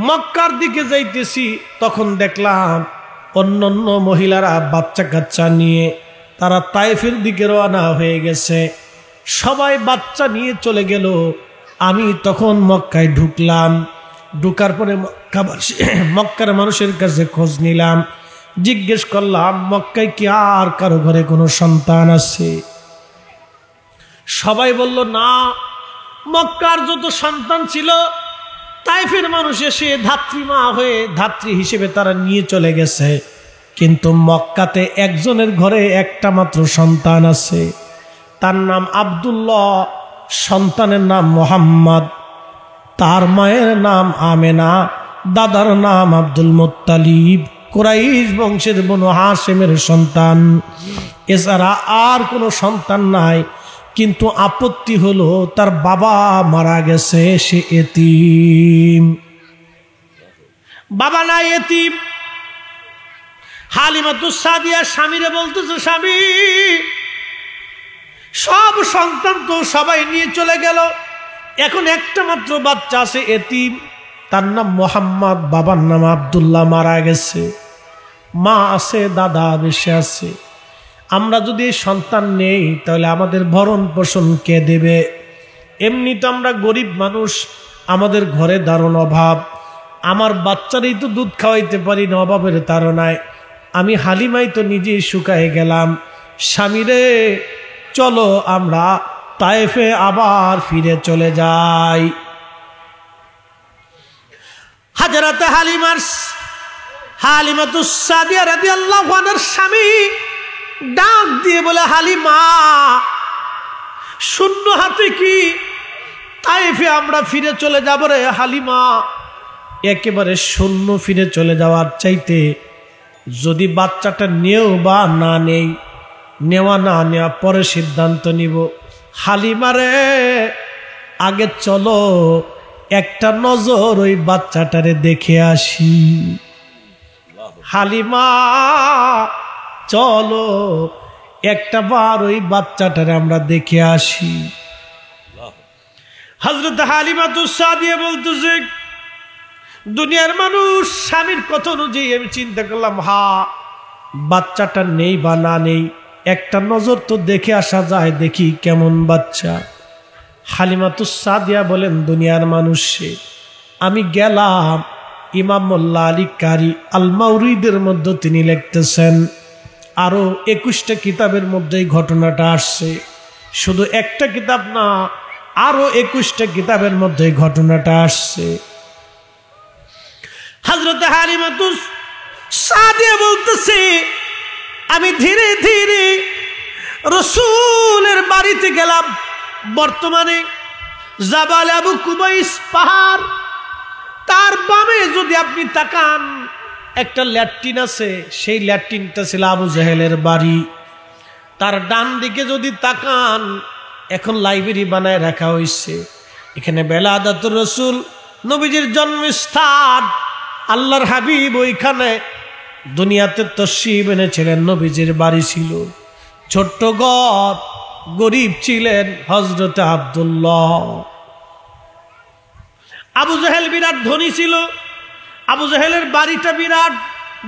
Speaker 1: মক্কার দিকে যাইতেছি, তখন দেখলাম অন্যান্য মহিলারা বাচ্চা কাচ্চা নিয়ে তারা তায়েফের দিকে রওনা হয়ে গেছে। সবাই বাচ্চা নিয়ে চলে গেল। আমি তখন মক্কায় ঢুকলাম। ঢুকার পরে মক্কার মানুষের কাছে খোঁজ নিলাম, জিজ্ঞেস করলাম, মক্কায় কি আর কারো ঘরে কোনো সন্তান আছে? সবাই বলল, না, মক্কার যত সন্তান ছিল তায়েফের মানুষ এসে ধাত্রীমা হয়ে ধাত্রী হিসেবে তারা নিয়ে চলে গেছে, কিন্তু মক্কাতে একজনের ঘরে একটা মাত্র সন্তান আছে। তার নাম আব্দুল্লাহ, সন্তানের নাম মোহাম্মদ, তার মায়ের নাম আমেনা, দাদার নাম আব্দুল মুত্তালিব, কুরাইশ বংশের বনু হাশেমের সন্তান। এছাড়া আর কোনো সন্তান নাই। কিন্তু আপত্তি হলো তার বাবা মারা গেছে, সে এতিম, বাবা নাই, এতিম। হালিমাতুস সাদিয়া স্বামীরে বলতেছে, স্বামী, সব সন্তান তো সবাই নিয়ে চলে গেল, এখন একটা মাত্র বাচ্চা আছে, এতিম, তার নাম মোহাম্মদ, বাবার নাম আব্দুল্লাহ, মারা গেছে। মা আছে, দাদা বেশি আছে। আমরা যদি সন্তান নেই তাহলে আমাদের ভরণ পোষণ কে দেবে? এমনি তো আমরা গরিব মানুষ, আমাদের ঘরে দারুণ অভাব। আমার বাচ্চারই তো দুধ খাওয়াইতে পারি না অভাবের তাড়নায়। আমি হালিমাই তো নিজেই শুকায় গেলাম। স্বামীরে, চলো আমরা তায়েফে আবার ফিরে চলে যাই। হযরত হালিমাতুস সাদিয়া রাদিয়াল্লাহু আনহার স্বামী ডাক দিয়ে বলে, হালিমা, শূন্য হাতে কি তায়েফে আমরা ফিরে চলে যাব রে হালিমা? একেবারে শূন্য ফিরে চলে যাওয়ার চাইতে যদি বাচ্চাটা নেও বা না নেই, নেওয়া না নেওয়া পরে সিদ্ধান্ত নিব। হালিমারে, আগে চলো একটা নজর ওই বাচ্চাটারে দেখে আসি। হালিমা, চলো একটা বার ওই বাচ্চাটারে আমরা দেখে আসি। হযরত হালিমাতুস সাদিয়া বলতেছে, দুনিয়ার মানুষ স্বামীর কথা অনুযায়ী আমি চিন্তা করলাম, বাচ্চাটা নেই বা না নেই, একটা নজর তো দেখে আসা যায়, দেখি কেমন বাচ্চা। হালিমাতুস সাদিয়া বলেন, দুনিয়ার মানুষ সে। আমি গেলাম, ইমাম মোল্লা আলী কারি আল মাউরিদের মধ্যে তিনি লিখতেছেন, আরো 21টা কিতাবের মধ্যে এই ঘটনাটা আসছে। শুধু একটা কিতাব না, আরো 21টা কিতাবের মধ্যে এই ঘটনাটা আসছে। হযরত হালিমাতুস সাদিয়া বলতেছে, আমি ধীরে ধীরে রাসূলের বাড়িতে গেলাম। বর্তমানে জাবাল আবু কুবাইস পাহাড়, তার বামে যদি আপনি তাকান একটা ল্যাট্রিন আছে, সেই ল্যাট্রিনটা ছিল আবু জাহেলের বাড়ি। তার ডান দিকে যদি তাকান, এখন লাইব্রেরি বানায় রাখা হয়েছে। এখানে বেলাদাতুর রাসূল, নবীজির জন্মস্থান, আল্লাহর হাবিব ওইখানে দুনিয়াতে তশরিফ এনেছিলেন। নবীজির বাড়ি ছিল ছোট্ট ঘর, গরিব ছিলেন হযরত আব্দুল্লাহ। আবু জাহেল বিরাট ধনী ছিল। আবু জাহেলের বাড়িটা বিরাট,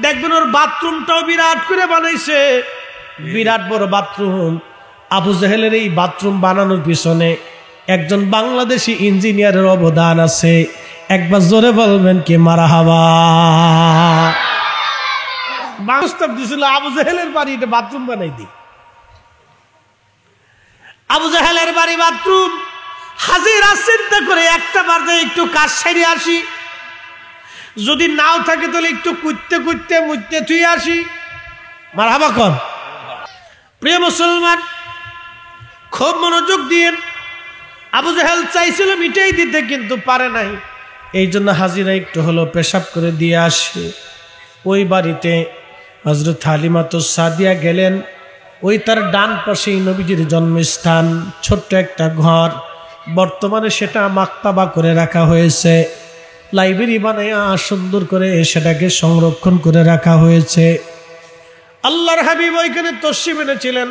Speaker 1: দেখবেন ওর বাথরুমটাও বিরাট করে বানাইছে, বিরাট বড় বাথরুম। আবু জাহেলের এই বাথরুম বানানোর পিছনে একজন বাংলাদেশি ইঞ্জিনিয়ারের অবদান আছে। একবার জোরে বলবেন কি মারহাবা। বাস্তব দিছিল আবু জাহেলের বাড়ি এটা বাথরুম বানাই দি। আবু জাহেলের বাড়ি বাথরুম। হাজিরা চিন্তা করে একটা বার একটু কাজ সেরে আসি, যদি নাও থাকে তাহলে একটু কুঁদতে কুঁদতে মুছতে থুয়ে আসি। মারহাবা কর। প্রিয় মুসলমান, খুব মনোযোগ দিয়ে আবু জাহেল চাইছিল মিটাই দিতে, কিন্তু পারে নাই। এই জন্য হাজিরা একটু হলো পেশাব করে দিয়ে আসে। ওই বাড়িতে হযরত হালিমাতুস সাদিয়া গেলেন। ওই তার ডান পাশেই নবীজির জন্মস্থান, ছোট্ট একটা ঘর। বর্তমানে সেটা মাকতাবা করে রাখা হয়েছে, লাইব্রেরি বানায়া সুন্দর করে সেটাকে সংরক্ষণ করে রাখা হয়েছে। আল্লাহর হাবিব ওইখানে তশরিফ এনেছিলেন।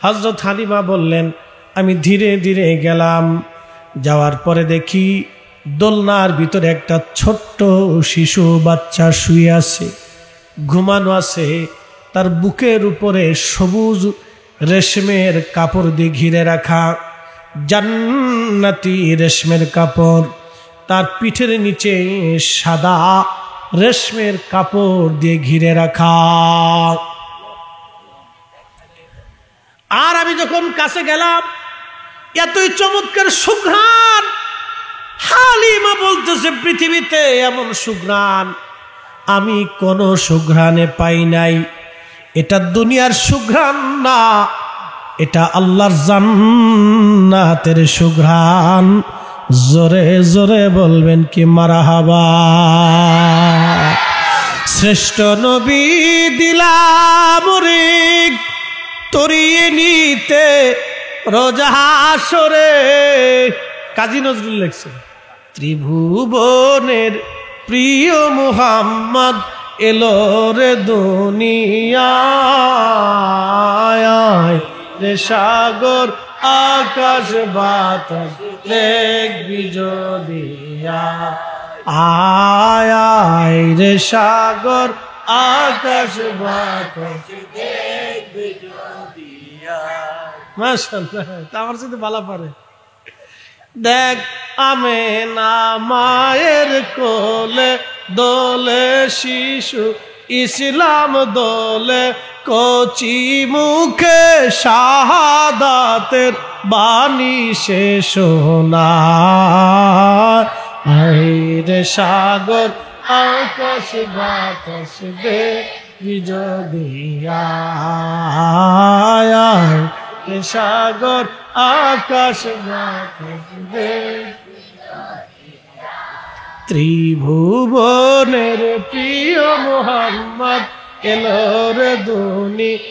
Speaker 1: হযরত হালিমা বললেন, আমি ধীরে ধীরে গেলাম। যাওয়ার পরে দেখি দোলনার ভিতরে একটা ছোট্ট শিশু বাচ্চা শুয়ে আছে, ঘুমানো আছে। তার বুকের উপরে সবুজ রেশমের কাপড় দিয়ে ঘিরে রাখা, জান্নাতি রেশমের কাপড়। তার পিঠের নিচে সাদা রেশমের কাপড় দিয়ে ঘিরে রাখা। আর আমি যখন কাছে গেলাম, এতই চমৎকার সুঘ্রাণ। হালিমা বলতেছে, পৃথিবীতে এমন সুঘ্রাণ আমি কোন সুঘ্রাণে পাই নাই। এটা দুনিয়ার সুঘ্রাণ না, এটা আল্লাহর জান্নাতের সুঘ্রাণ। জোরে জোরে বলবেন কি মারহাবা। শ্রেষ্ঠ নবী দিলাম রে তরিয়ে নিতে রোজা হাসরে। কাজী নজরুল লিখছেন, ত্রিভুবনের প্রিয় মুহাম্মদ এলো রে দুনিয়ায়, রে সাগর আকাশ বাতাস দেখবি যদি আয়, আয় রে সাগর আকাশ বাতাস দেখবি যদি আয়। মাশাআল্লাহ, আমার সাথে ভালো পারে। দেখ আমেনা মায়ের কোলে দোলে শিশু, ইসলাম দোলে কচি মুখে শাহাদাতের বাণী সে শোনায়। আইরে সাগর আকাশ বাতাস দেখবি যদি আয়, আয় সাগর আকাশ বাতাস দেখবি। ত্রিভুবনের প্রিয় মুহাম্মদ এলো রে দুনিয়ায়,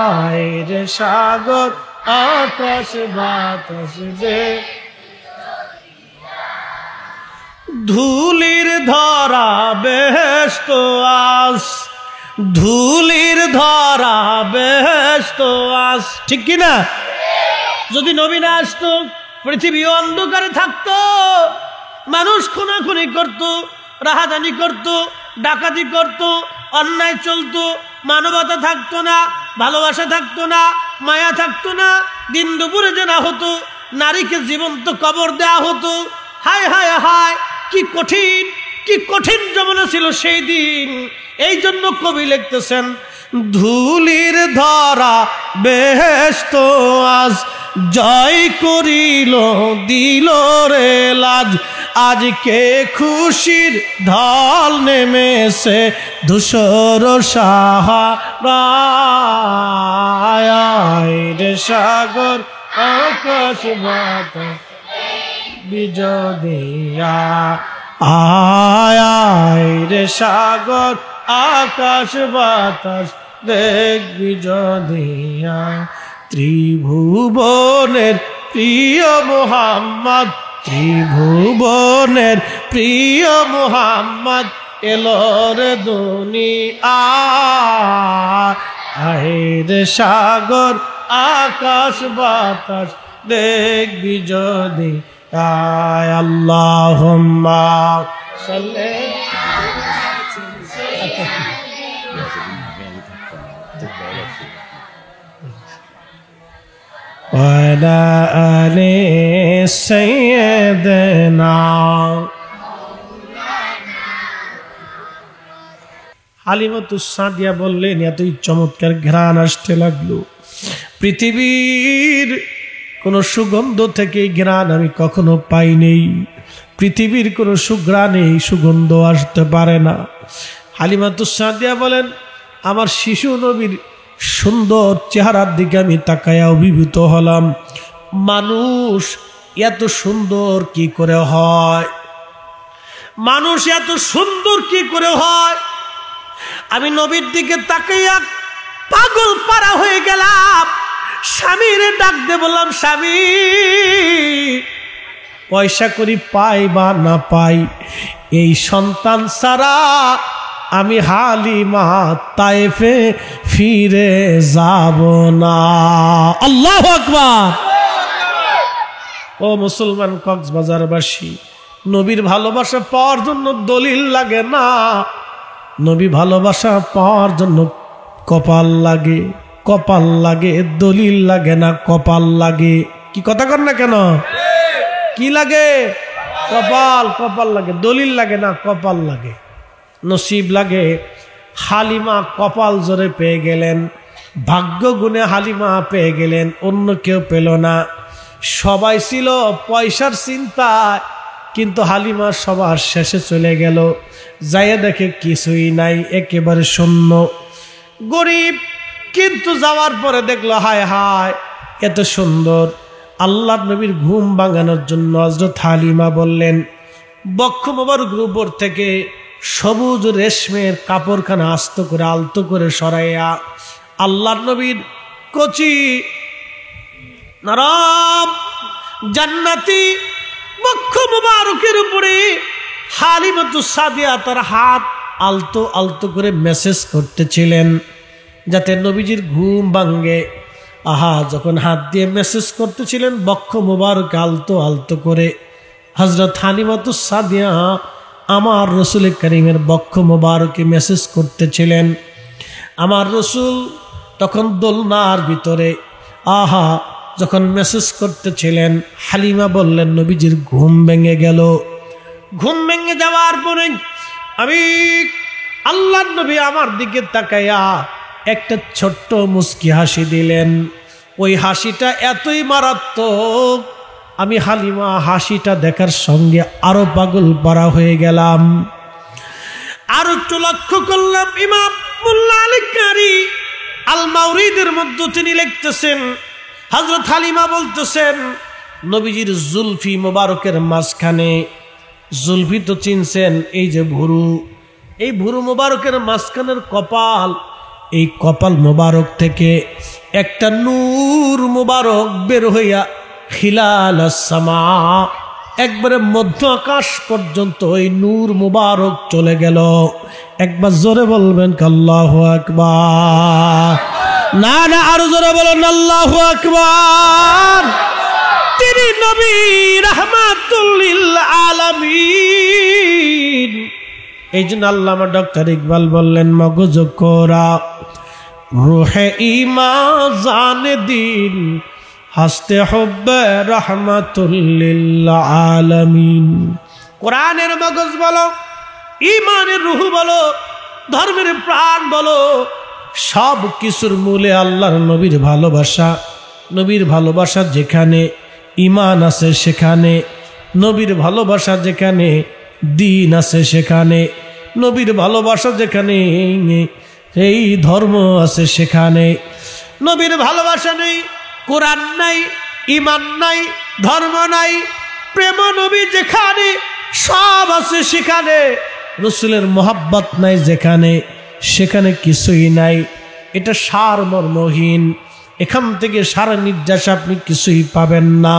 Speaker 1: আয় রে সাগর আকাশ বাতাস দেখবি। ধুলির ধরা বেহেশত আস, ধুলির ধরা বেহেশত আস, ঠিক কিনা? যদি নবী না আসতো পৃথিবী অন্ধকারে থাকতো। মানুষ খুনাখুনি করত, রাহাজানি করত, ডাকাতি করত, অন্যায় চলতো, মানবতা থাকতো না, ভালোবাসা থাকতো না, মায়া থাকতো না, দিন দুপুরে জানা হতো, নারীকে জীবন্ত কবর দেয়া হতো। হায় হায় হায়, কি কঠিন জমানা ছিল সেই দিন। এই জন্য কবি লিখতেছেন, ধুলির ধরা বেহেশত আজ জয় করিল দিল রে লাজ, আজকে খুশির ঢল নেমেছে ধূসর সাহারায়, সাগর আকাশ বাতাস বিজদিয়া, আয় রে সাগর আকাশ বাতাস দেখবি যদিয়া, ত্রিভুবনের প্রিয় মুহাম্মদ, ত্রিভুবনের প্রিয় মুহাম্মদ এলো রে দুনিয়ায়, রে সাগর আকাশ বাতাস দেখবি যদি আয়। আল্লাহুম্মা সাল্লি ওয়ালা আলি সাইয়্যিদিনা। হালিমাতুস সাদিয়া বললেন, এতই চমৎকার ঘ্রাণ আসতে লাগলো, পৃথিবীর কোন সুগন্ধ থেকে ঘ্রাণ আমি কখনো পাইনি, পৃথিবীর কোন সুঘ্রাণে সুগন্ধ আসতে পারে না। হালিমাতুস সাদিয়া বলেন, আমার শিশু নবীর সুন্দর চেহারার দিকে আমি তাকায়া অভিভূত হলাম। মানুষ এত সুন্দর কি করে হয়? মানুষ এত সুন্দর কি করে হয়? আমি নবীর দিকে তাকাইয়া পাগল পারা হয়ে গেলাম। স্বামীর ডাক দিয়ে বললাম, স্বামী, পয়সা করি পাই বা না পাই, এই সন্তান ছাড়া আমি হালিমা তায়েফে ফিরে যাব না। আল্লাহু আকবার। ও মুসলমান কক্সবাজারবাসী, নবীর ভালোবাসা পাওয়ার জন্য দলিল লাগে না, নবী ভালোবাসা পাওয়ার জন্য কপাল লাগে, কপাল লাগে, দলিল লাগে না, কপাল লাগে। কি কথা কর না কেন? কি লাগে? কপাল, কপাল লাগে, দলিল লাগে না, কপাল লাগে, নসিব লাগে। হালিমা কপাল জোরে পেয়ে গেলেন, ভাগ্য গুণে হালিমা পেয়ে গেলেন, অন্য কেউ পেল না। সবাই ছিল পয়সার চিন্তায়, কিন্তু হালিমা সবার শেষে চলে গেল, যাইয়া দেখে কিছুই নাই, একেবারে শূন্য, গরিব। কিন্তু যাওয়ার পরে দেখলো, হায় হায়, এত সুন্দর। আল্লাহর নবীর ঘুম ভাঙানোর জন্য হযরত হালিমা বললেন, বক্ষ মোবারকের উপর থেকে সবুজ রেশমের কাপড়খানা আস্ত করে আলতো করে সরাইয়া আল্লাহর নবীর কচি নরম জান্নাতি বক্ষ মোবারকের উপরে হালিমাতুস সাদিয়া তার হাত আলতো আলতো করে মেসেজ করতেছিলেন, যাতে নবীজির ঘুম ভাঙে। আহা, যখন হাত দিয়ে মেসেজ করতেছিলেন বক্ষ মোবারক আলতো আলতো করে, হযরত হালিমাতুস সাদিয়া আমার রসুল করিমের বক্ষ মোবারকে মেসেজ করতেছিলেন। আমার রসুল তখন দোলনার ভিতরে, আহা, যখন মেসেজ করতেছিলেন, হালিমা বললেন, নবীজির ঘুম ভেঙে গেল। ঘুম ভেঙে যাওয়ার পরে আমি আল্লাহর নবী আমার দিকে তাকাইয়া একটা ছোট্ট মুস্কি হাসি দিলেন। ওই হাসিটা এতই মারাত্মক, আমি হালিমা হাসিটা দেখার সঙ্গে আরো পাগল পারা হয়ে গেলাম। আর একটু লক্ষ্য করলাম, ইমাম মোল্লা আলী কারি আল মাওরিদের মধ্যে তিনি লিখতেছেন, হযরত হালিমা বলতেছেন, নবীজির জুলফি মোবারকের মাঝখানে, জুলফি তো চিনছেন, এই যে ভুরু, এই ভুরু মোবারকের মাঝখানের কপাল, এই কপাল মোবারক থেকে একটা নূর মোবারক বের হইয়া খিলাল সামা, একবারে মধ্য আকাশ পর্যন্ত এই নূর মুবারক চলে গেল। একবার জোরে বলবেন আল্লাহু আকবার। না না, আরো জোরে বলেন আল্লাহু আকবার। তিনি নবী রাহমাতুল লিল আলামিন। এই জন্য আল্লামা ডক্টর ইকবাল বললেন, মগজ কোরা রুহে ঈমান জানে দিন হাসতে হব্বে রাহমাতুল লিল আলামিন। কোরআনের মগজ বলো, ঈমানের রুহ বলো, ধর্মের প্রাণ বলো, সব কিছুর মূলে আল্লাহর নবীর ভালোবাসা। নবীর ভালোবাসা যেখানে ঈমান আছে সেখানে, নবীর ভালোবাসা যেখানে দ্বীন আছে সেখানে, নবীর ভালোবাসা যেখানে এই ধর্ম আছে সেখানে। নবীর ভালোবাসা নেই, কোরআন নাই, ঈমান নাই, ধর্ম নাই, প্রেম নবী যেখানে সব আছে সেখানে। রসুলের মোহাব্বত নাই যেখানে, সেখানে কিছুই নাই। এটা সারমর্মহীন। এখান থেকে সারা নির্যাস আপনি কিছুই পাবেন না।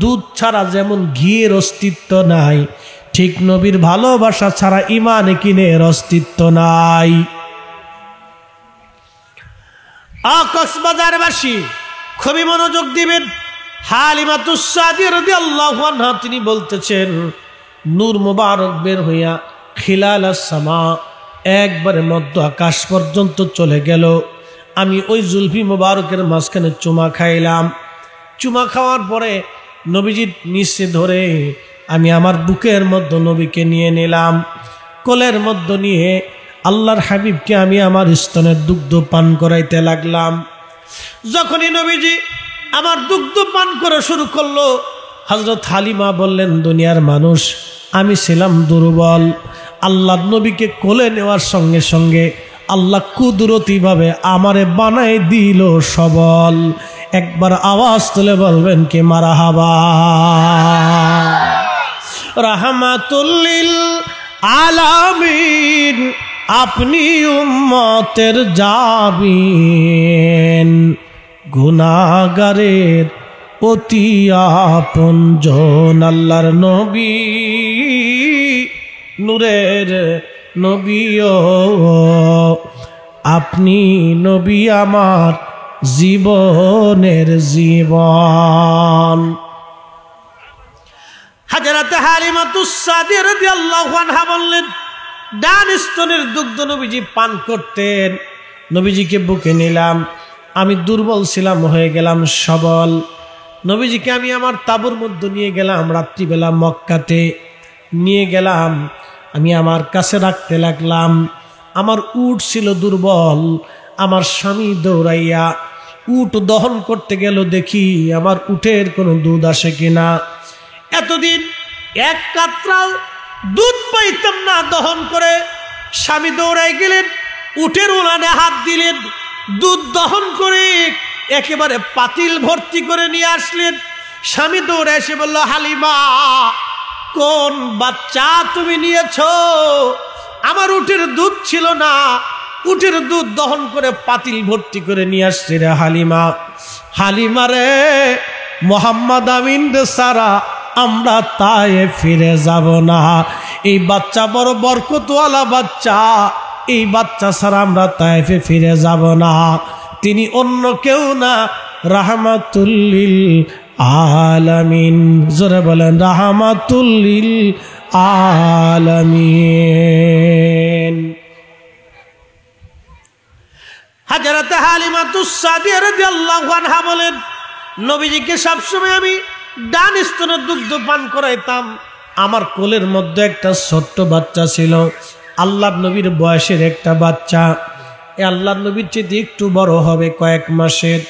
Speaker 1: দুধ ছাড়া যেমন ঘিয়ের অস্তিত্ব নাই, ঠিক নবীর ভালোবাসা ছাড়া ঈমানে কিনের অস্তিত্ব নাই। কক্সবাজারবাসী খুবই মনোযোগ দিবেন। হালিমাতুস সাদিয়া রাদিয়াল্লাহু আনহা তিনি বলতেছেন, নূর মুবারক বের হইয়া খিলালাস সামা, একবারে মধ্য আকাশ পর্যন্ত চলে গেল। আমি ওই জুলফি মুবারকের মাঝখানে চুমা খাইলাম। চুমা খাওয়ার পরে নবীজির নিচে ধরে আমি আমার বুকের মধ্যে নবীকে নিয়ে নিলাম। কোলের মধ্যে নিয়ে আল্লাহর হাবিবকে আমি আমার স্তনের দুগ্ধ পান করাইতে লাগলাম। যখনই নবীজি আমার দুগ্ধ পান করা শুরু করলো, হযরত হালিমা বললেন, দুনিয়ার মানুষ, আমি ছিলাম দুর্বল। আল্লাহর নবীকে কোলে নেওয়ার সঙ্গে সঙ্গে আল্লাহ কুদরতিভাবে আমারে বানাই দিল সবল। একবার আওয়াজ তুলে বলবেন কি মারহাবা। রাহমাতুল লিল আলামিন, আপনি উম্মতের জাবিন, গুনাহগারের অতি আপনজন। আল্লাহর নবী নূরের নবীও, আপনি নবী আমার জীবনের জীবন। হযরত হালিমাতুস সাদিয়া রাদিয়াল্লাহু আনহা বললেন, ডান স্তনের দুগ্ধ নবীজি পান করতেন। নবীজিকে বুকে নিলাম। আমি দুর্বল ছিলাম, হয়ে গেলাম সবল। নবীজিকে আমি আমার তাঁবুর মধ্যে নিয়ে গেলাম। রাত্রিবেলা মক্কাতে নিয়ে গেলাম, আমি আমার কাছে রাখতে লাগলাম। আমার উট ছিল দুর্বল। আমার স্বামী দৌড়াইয়া উট দহন করতে গেল, দেখি আমার উটের কোনো দুধ আসে কিনা। এতদিন এক কাতরাও দুধ পাইতাম না দহন করে। স্বামী দৌড়াই গেলেন, উটের উলানে হাত দিলেন, দুধ দহন করে একেবারে পাতিল ভর্তি করে নিয়ে আসলেন। স্বামী দৌড়ে এসে বলল, হালিমা, কোন বাচ্চা তুমি নিয়েছ? আমার উটের দুধ ছিল না, উটের দুধ দহন করে পাতিল ভর্তি করে নিয়ে আসছে রে হালিমা। হালিমা রে, মোহাম্মদ আমিন রে সারা আমরা তায়ে ফিরে যাব না। এই বাচ্চা বড় বরকতওয়ালা বাচ্চা, এই বাচ্চা ছাড়া আমরা তায়েফে ফিরে যাব না। তিনি অন্য কেউ না, রাহমাতুল লিল আলামিন। জোরে বলেন, রাহমাতুল লিল আলামিন। হযরত হালিমাতুস সাদিয়া রাদিয়াল্লাহু আনহা বলেন, নবীজিকে সবসময় আমি ডান স্তনের দুগ্ধ পান করাইতাম। আমার কোলের মধ্যে একটা ছোট্ট বাচ্চা ছিল, আল্লাহর নবীর বয়সের একটা বাচ্চা। আল্লাহর নবীর চেয়ে একটু বড় হবে, কয়েক মাসের।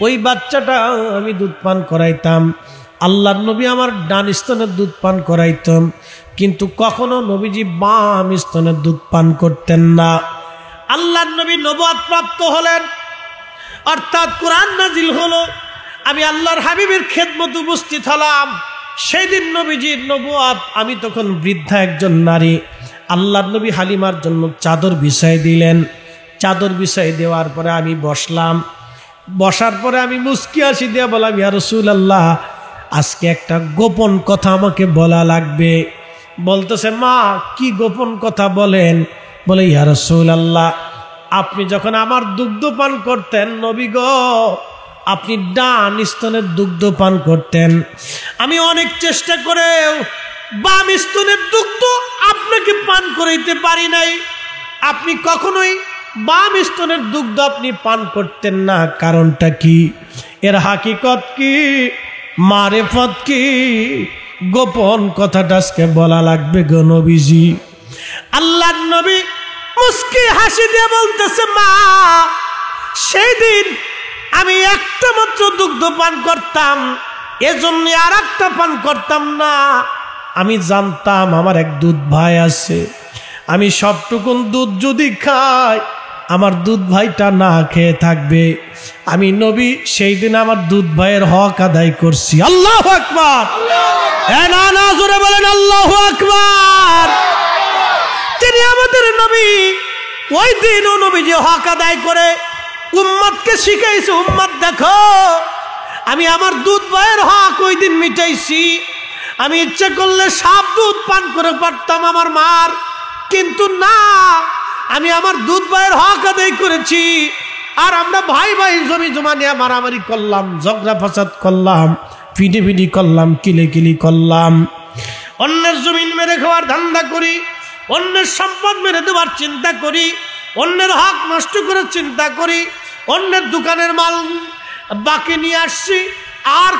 Speaker 1: ওই বাচ্চাটা আমি দুধ পান করাইতাম। আল্লাহর নবী আমার ডান স্তনের দুধ পান করাইতাম, কিন্তু কখনো নবীজি বাম স্তনের দুধ পান করতেন না। আল্লাহর নবী নবুয়ত প্রাপ্ত হলেন, অর্থাৎ কোরআন নাজিল হলো। আমি আল্লাহর হাবিবের খেদমত উপস্থিত হলাম। সেই দিন নবীজির নবুয়ত। আমি তখন বৃদ্ধা একজন নারী। আল্লাহর নবী হালিমার জন্য চাদর বিছাই দিলেন। চাদর বিছাই দেওয়ার পরে আমি বসলাম। বসার পরে আমি মুস্কি হাসি দিয়ে বললাম, ইয়া রাসূলুল্লাহ, আজকে একটা গোপন কথা আমাকে বলা লাগবে। বলতেছে, মা, কি গোপন কথা বলেন? বলে, ইয়া রাসূলুল্লাহ, আপনি যখন আমার দুগ্ধ পান করতেন, নবী গো, আপনি ডান স্তনের দুগ্ধ পান করতেন। আমি অনেক চেষ্টা করেও বাম স্তনের দুগ্ধ আপনাকে পান করাইতে পারি নাই। আপনি কখনোই বাম স্তনের দুগ্ধ আপনি পান করতেন না। কারণটা কি? এর হাকিকত কি, মারেফত কি, গোপন কথাটা আজকে বলা লাগবে গো নবীজি। আল্লাহর নবী মুস্কি হাসি দিয়ে বলতেছে, মা, সেই দিন আমি একটা মাত্র দুগ্ধ পান করতাম, এজন্য আর একটা পান করতাম না। আমি জানতাম আমার এক দুধ ভাই আছে, আমি সবটুকুন দুধ যদি খাই আমার দুধ ভাইটা না খেয়ে থাকবে। আমি নবী সেই দিন আমার দুধ ভাইয়ের হক আদায় করছি। আল্লাহু আকবার! না জোরে বলেন আল্লাহু আকবার! তিনি আমাদের নবী। ওই দিন ও নবীজি হক আদায় করে উম্মতকে শিখাইছে, উম্মত দেখো আমি আমার দুধ ভাইয়ের হক ওই দিন মিটাইছি। আমি ইচ্ছা করলে সব দুধ পান করে পারতাম আমার মার, কিন্তু না, আমি আমার দুধ ভাইয়ের হক আদায় করেছি। আর আমরা ভাই ভাই জমি জমা নিয়ে মারামারি করলাম, ঝগড়া ফাসাদ করলাম, পিটি করলাম, কিলি করলাম, অন্যের জমিন মেরে খাওয়ার ধান্দা করি, অন্যের সম্পদ মেরে দেওয়ার চিন্তা করি, অন্যের হক নষ্ট করার চিন্তা করি, অন্যের দোকানের মাল বাকি নিয়ে আসছি, আর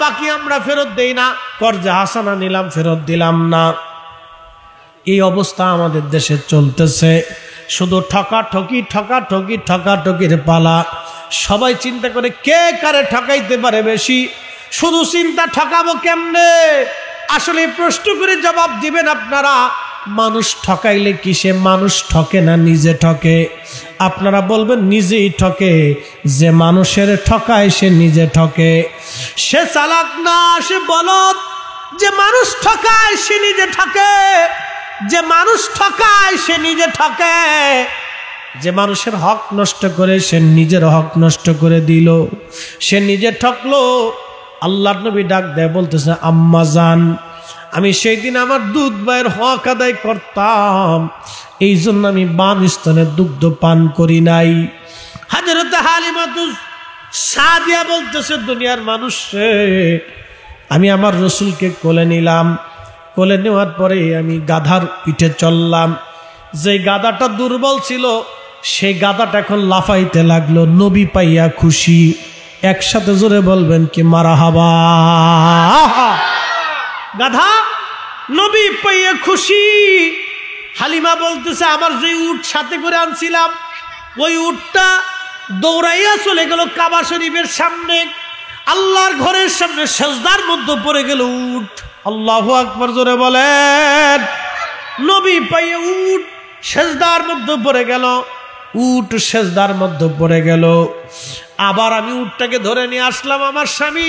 Speaker 1: বাকি আমরা ফেরত দেই না, কর্জা হাসানা নিলাম ফেরত দিলাম না। এই অবস্থা আমাদের দেশে চলতেছে। শুধু ঠকাঠকির পালা। সবাই চিন্তা করে কে কারে ঠকাইতে পারে বেশি, শুধু চিন্তা ঠকাবো কেমনে। আসলে প্রশ্ন করে জবাব দিবেন আপনারা, মানুষ ঠকাইলে কি সে মানুষ ঠকে না নিজে ঠকে? আপনারা বলবেন নিজেই ঠকে। যে মানুষের ঠকায় সে নিজে ঠকে। সে চালাক না, সে বলদ। যে মানুষ ঠকায় সে নিজে ঠকে, যে মানুষ ঠকায় সে নিজে ঠকে। যে মানুষের হক নষ্ট করে সে নিজের হক নষ্ট করে দিল, সে নিজে ঠকলো। আল্লাহর নবী ডাক দেয়, বলতেছে, আম্মা জান, আমি সেই দিন আমার দুধ ভাইয়ের হক আদায় করতাম, এই জন্য আমি বাম স্তনের দুগ্ধ পান করি নাই। হযরত হালিমাতু সাদিয়া বলতেছে, দুনিয়ার মানুষ, আমি আমার রসুলকে কোলে নিলাম। কোলে নেওয়ার পরে আমি গাধার পিঠে চললাম। যে গাধাটা দুর্বল ছিল সেই গাধাটা এখন লাফাইতে লাগলো। নবী পাইয়া খুশি। একসাথে জোরে বলবেন কি মারহাবা। গাধা নবী পাইয়া খুশি। হালিমা বলতেছে, আমার যে উট সাথে করে আনছিলাম ওই উটটা দৌড়াইয়া চলে গেল কাবা শরীফের সামনে, আল্লাহর ঘরের সামনে সেজদার মধ্যে পড়ে গেল উট। আল্লাহু আকবার জোরে বলেন। নবী পাইয়া উট সেজদার মধ্যে পড়ে গেল, উট সেজদার মধ্যে পড়ে গেল। আবার আমি উটটাকে ধরে নিয়ে আসলাম, আমার স্বামী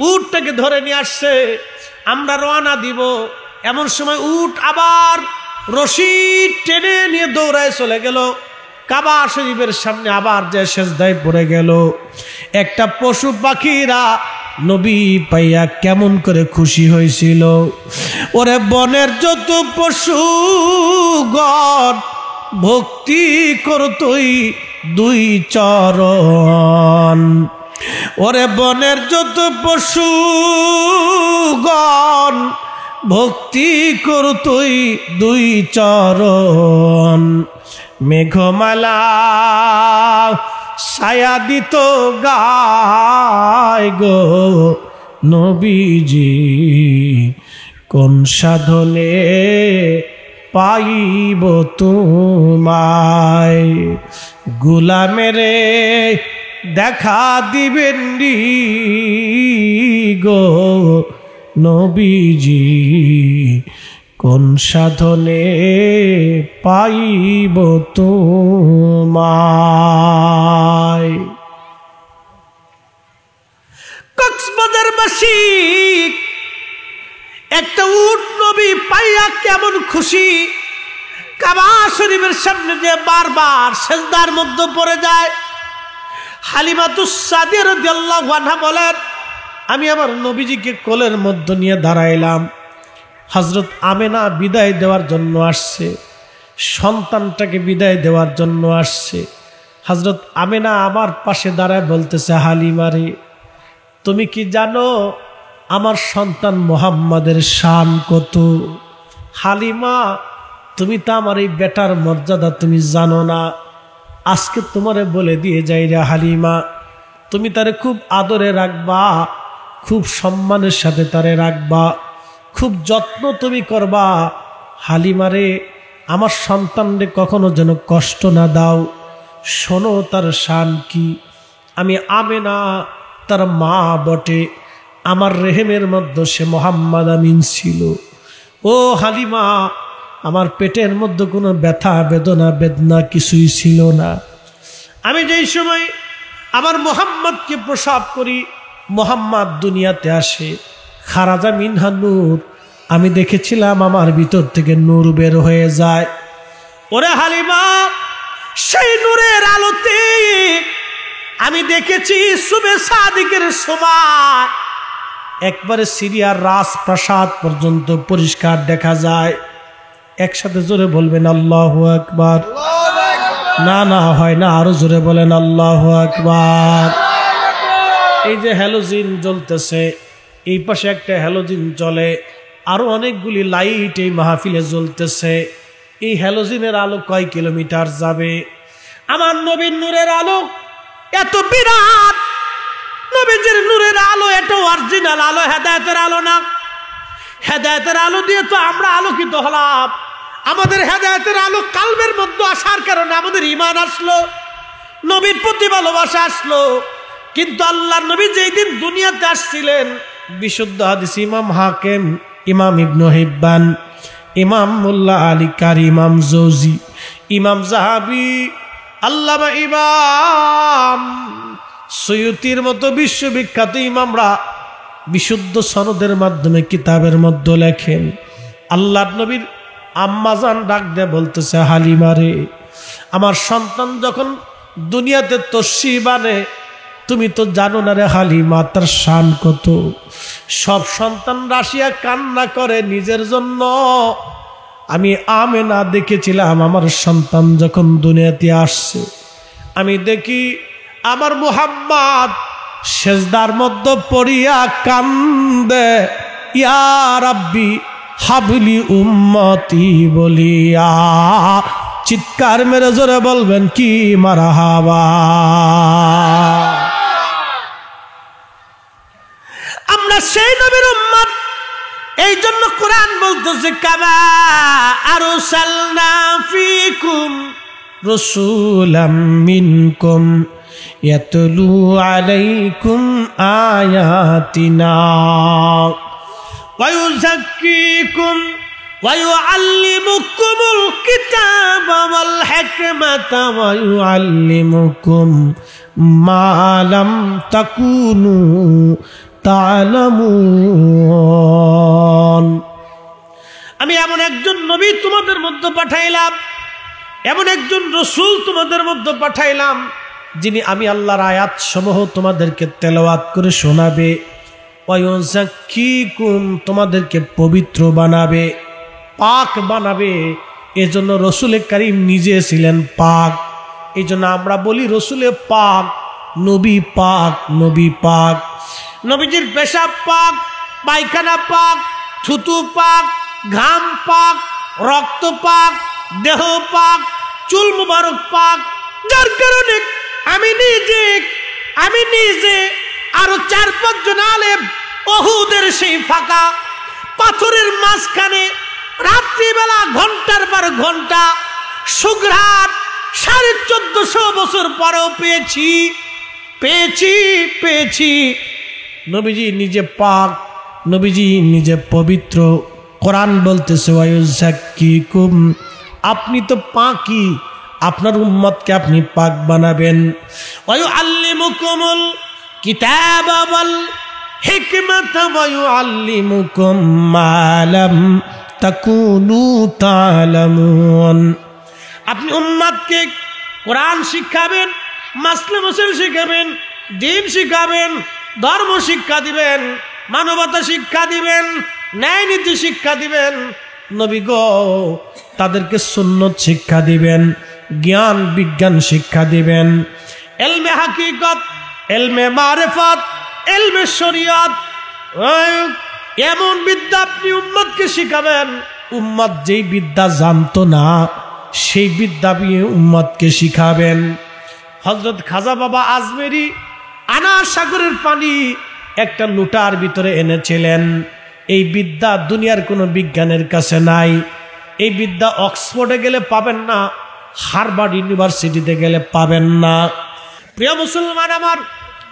Speaker 1: উটটাকে ধরে নিয়ে আসছে, আমরা রওনা দিব। এমন সময় উট আবার রশি টেনে নিয়ে দৌড়ায় চলে গেল কাবা শরীফের সামনে, আবার যে সেজদায় পড়ে গেল। একটা পশু পাখিরা নবী পাইয়া কেমন করে খুশি হয়েছিল। ওরে বনের যত পশুগণ ভক্তি করতই দুই চরণ। ওরে বনের যত পশুগণ ভক্তি করতই দুই চরণ। মেঘমালা ছায়া দিত গায় গো নবীজি, কোন সাধনে পাইব তোমায়। গোলামেরে দেখা দিবেন গো নবীজি, কোন সাধনে পাইব তোমায়। কক্সবাজারবাসী একটা উট নবী পাইয়া কেমন খুশি। কাবা শরীফের সামনে যে বারবার সেজদার মধ্যে পড়ে যায়। হালিমাতু সাদিয়া রাদিয়াল্লাহু আনহা বলেন, আমি আমার নবীজিকে কোলের মধ্যে নিয়ে দাঁড়াইলাম। হযরত আমেনা বিদায় দেওয়ার জন্য আসছে, সন্তানটাকে বিদায় দেওয়ার জন্য আসছে। হযরত আমেনা আমার পাশে দাঁড়ায় বলতেছে, হালিমা রে, তুমি কি জানো আমার সন্তান মুহাম্মাদের শান কত? হালিমা, তুমি তো আমার এই বেটার মর্যাদা তুমি জানো না। আজকে তোমারে বলে দিয়ে যাই রে হালিমা, তুমি তারে খুব আদরে রাখবা, খুব সম্মানের সাথে তারে রাখবা, খুব যত্ন তুমি করবা। হালিমারে, আমার সন্তানরে কখনো যেন কষ্ট না দাও। শোনো তার শান কি। আমি আমেনা তার মা বটে, আমার রেহেমের মধ্যে সে মোহাম্মদ আমিন ছিল। ও হালিমা, আমার পেটের মধ্যে কোনো ব্যথা বেদনা কিছুই ছিল না। আমি যেই সময় আমার মোহাম্মদকে প্রসব করি, মোহাম্মদ দুনিয়াতে আসে, খারাজা মিনহা নূর, আমি দেখেছিলাম আমার ভিতর থেকে নূর বের হয়ে যায়। ওরে হালিমা, সেই নূরের আলোতে আমি দেখেছি সুবে সাদিকের সময় একবারে সিরিয়ার রাজপ্রাসাদ পর্যন্ত পরিষ্কার দেখা যায়। একসাথে জোরে বলবেন আল্লাহু আকবার। না হয় না, আরো জোরে বলেন আল্লাহু আকবার। এই যে হ্যালোজিন জ্বলতেছে, এই পাশে একটা হ্যালোজিন জ্বলে, আরো অনেকগুলি লাইট এই মাহফিলে জ্বলতেছে। এই হ্যালোজিনের আলো কয় কিলোমিটার যাবে? আমার নবীর নূরের আলো এত বিরাট, নবীজির নূরের আলো এটা অরিজিনাল আলো, হেদায়েতের আলো না। হেদায়েতের আলো দিয়ে তো আমরা আলোকিত হলাম। আমাদের হেদায়েতের আলো কালবের মধ্যে আসার কারণে আমাদের ঈমান আসলো, নবীর প্রতি ভালোবাসা আসলো। কিন্তু আল্লাহর নবী যেই দিন দুনিয়াতে আসছিলেন, বিশুদ্ধ হাদিস ইমাম হাকিম, ইমাম ইবনে হিব্বান, ইমাম মোল্লা আলী কারি, ইমাম জৌজি, ইমাম যাহাবি, আল্লামা ইমাম সৈয়ুতির মতো বিশ্ববিখ্যাত ইমামরা বিশুদ্ধ সনদের মাধ্যমে কিতাবের মধ্যে লেখেন, আল্লাহর নবীর আম্মাজান ডাক দিয়ে বলতেছে, হালিমা রে, আমার সন্তান যখন দুনিয়াতে তশরিফ আনে, তুমি তো জানো না রে হালিমা তার শান কত। সব সন্তান রাশিয়া কান্না করে নিজের জন্য। আমি আমেনা দেখেছিলাম আমার সন্তান যখন দুনিয়াতে আসছে, আমি দেখি আমার মুহাম্মদ সেজদার মধ্যে পড়িয়া কান্দে, ইয়া রাব্বি হাবলি উম্মতি বলিয়া। চিৎকার মেরে জোরে বলবেন কি মারহাবা। আমরা সেই নবীর উম্মত, এই জন্য কোরআন বলতেছে, কামা আরসালনা ফীকুম রাসূলাম মিনকুম ইয়াতলু আলাইকুম আয়াতিনা ওয়া ইউযাক্কিকুম ওয়া ইউআল্লিমুকুমুল কিতাবা ওয়াল হিকমাতা ওয়া ইউআল্লিমুকুম মা লাম তাকুনু তা'লামুন। আমি এমন একজন নবী তোমাদের মধ্যে পাঠাইলাম, এমন একজন রসূল তোমাদের মধ্যে পাঠাইলাম, যিনি আমি আল্লাহর আয়াত সমূহ তোমাদেরকে তেলাওয়াত করে শোনাবে, ওয়া ইউযাক্কিকুম, তোমাদেরকে পবিত্র বানাবে, পাক বানাবে। এজন্য রসুল করিম নিজে ছিলেন পাক। এই জন্য আমরা বলি রসুলে পাক, নবী পাক, নবী পাক। নবীজির পেশাব পাক, পায়খানা পাক, থুতু পাক, ঘাম পাক, রক্ত পাক, দেহ পাক, চুল মুবারক পাক। যার কারণে আমি নিজে আরো 4-5 জন আলেম উহুদের সেই ফাঁকা পাথরের মাঝখানে রাত্রিবেলা ঘন্টার পর ঘন্টা সুঘ্রাণ 1450 বছর পরেও পেয়েছি। নবীজি নিজে পাক, নবীজি নিজে পবিত্র। কোরআন বলতেছে, ওয়া ইউযাক্কিকুম, আপনি তো পাকই, আপনার উম্মতকে আপনি পাক বানাবেন। ওয়া ইউআল্লিমুকুমুল কিতাবা ওয়াল হিকমাতা ওয়া ইউআল্লিমুকুম মা লাম তাকুনু তা'লামুন। আপনি উম্মতকে কোরআন শিখাবেন, মাসলে মাসাইল শিখাবেন, দ্বীন শিখাবেন, ধর্ম শিক্ষা দিবেন, মানবতা শিক্ষা দিবেন, ন্যায় নীতি শিক্ষা দিবেন। নবী গো, তাদেরকে সুন্নত শিক্ষা দিবেন, জ্ঞান বিজ্ঞান শিক্ষা দিবেন। ইলমে হাকিকত, ইলমে মারিফত, ইলমে শরিয়ত, এমন বিদ্যা আপনি উম্মতকে শিখাবেন, উম্মত যেই বিদ্যা জানতো না সেই বিদ্যা আপনি উম্মতকে শিখাবেন। হযরত খাজা বাবা আজমেরি আনার সাগরের পানি একটা লোটার ভিতরে এনেছিলেন। এই বিদ্যা দুনিয়ার কোনো বিজ্ঞানের কাছে নাই। এই বিদ্যা অক্সফোর্ডে গেলে পাবেন না, হার্ভার্ড ইউনিভার্সিটিতে গেলে পাবেন না। প্রিয় মুসলমান আমার,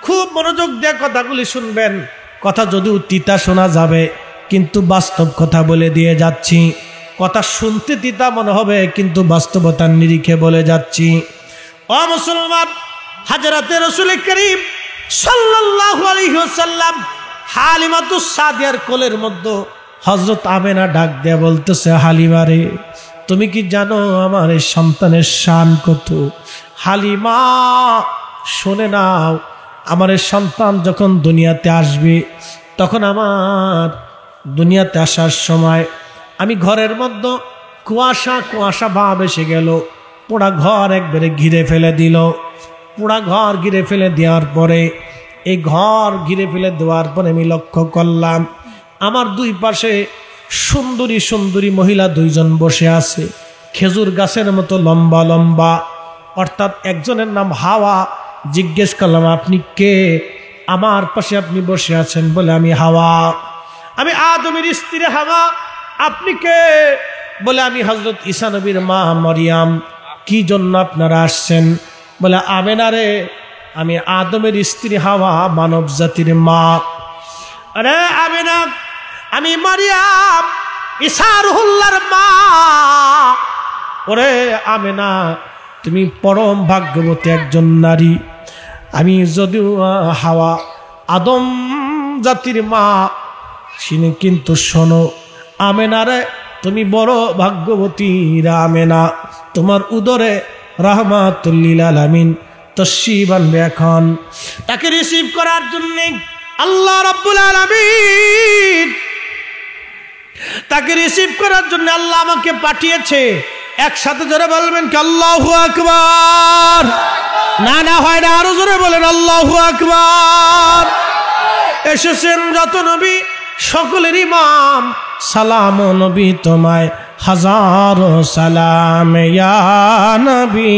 Speaker 1: খুব মনোযোগ দিয়ে কথাগুলি শুনবেন। কথা যদিও তিতা শোনা যাবে, কিন্তু বাস্তব কথা বলে দিয়ে যাচ্ছি। কথা শুনতে তিতা মনে হবে, কিন্তু বাস্তবতার নিরিখে বলে যাচ্ছি। ও মুসলমান, হযরতে রাসূল করিম সাল্লাল্লাহু আলাইহি ওয়াসাল্লাম হালিমাতুস সাদিয়ার কোলের মধ্যে হযরত আমেনা ডাক দিয়ে বলতেছে, হালিমা রে, তুমি কি জানো আমার এই সন্তানের শান কত? হালিমা শুনে নাও, আমার এই সন্তান যখন দুনিয়াতে আসবে, তখন আমার দুনিয়াতে আসার সময় আমি ঘরের মধ্যে কুয়াশা কুয়াশা ভাব এসে গেল। পোড়া ঘর একবারে ঘিরে ফেলে দিল। পোড়া ঘর ঘিরে ফেলে দেওয়ার পরে, এই ঘর ঘিরে ফেলে দেওয়ার পরে আমি লক্ষ্য করলাম আমার দুই পাশে সুন্দরী সুন্দরী মহিলা দুইজন বসে আছে, খেজুর গাছের মতো লম্বা লম্বা। অর্থাৎ একজনের নাম হাওয়া। জিজ্ঞেস করলাম, আপনি কে? আমার পাশে আপনি বসে আছেন। বলে, আমি হাওয়া, আমি আদমের স্ত্রী হাওয়া। আপনি কে? বলে, আমি হযরত ঈসা নবীর মা মরিয়াম। কি জন্য আপনারা আসছেন? বলে, আমেনা রে, আমি আদমের স্ত্রী হাওয়া, মানব জাতির মা। আরে আমেনা, আমি মরিয়াম, ঈসা রুহুল্লাহর মা। ওরে আমেনা, তুমি পরম ভাগ্যবতী একজন নারী। আমি যদিও হাওয়া আদম জাতির মা, কিন্তু শোনো আমেনা রে, তুমি বড় ভাগ্যবতী আমেনা। তোমার উদরে রাহমাতুল লিল আলামিন তশরিফ আনবে এখন। তাকে রিসিভ করার জন্য আল্লাহ রাব্বুল আলামিন, তাকে রিসিভ করার জন্য আল্লাহ আমাকে পাঠিয়েছে। একসাথে জোরে বলবেন কি আল্লাহু আকবার? না না হয় না, আরো জোরে বলেন আল্লাহু আকবার। এসেছেন যত নবী সকলের ইমাম, সালাম নবী তোমায় হাজারো সালাম ইয়া নবী।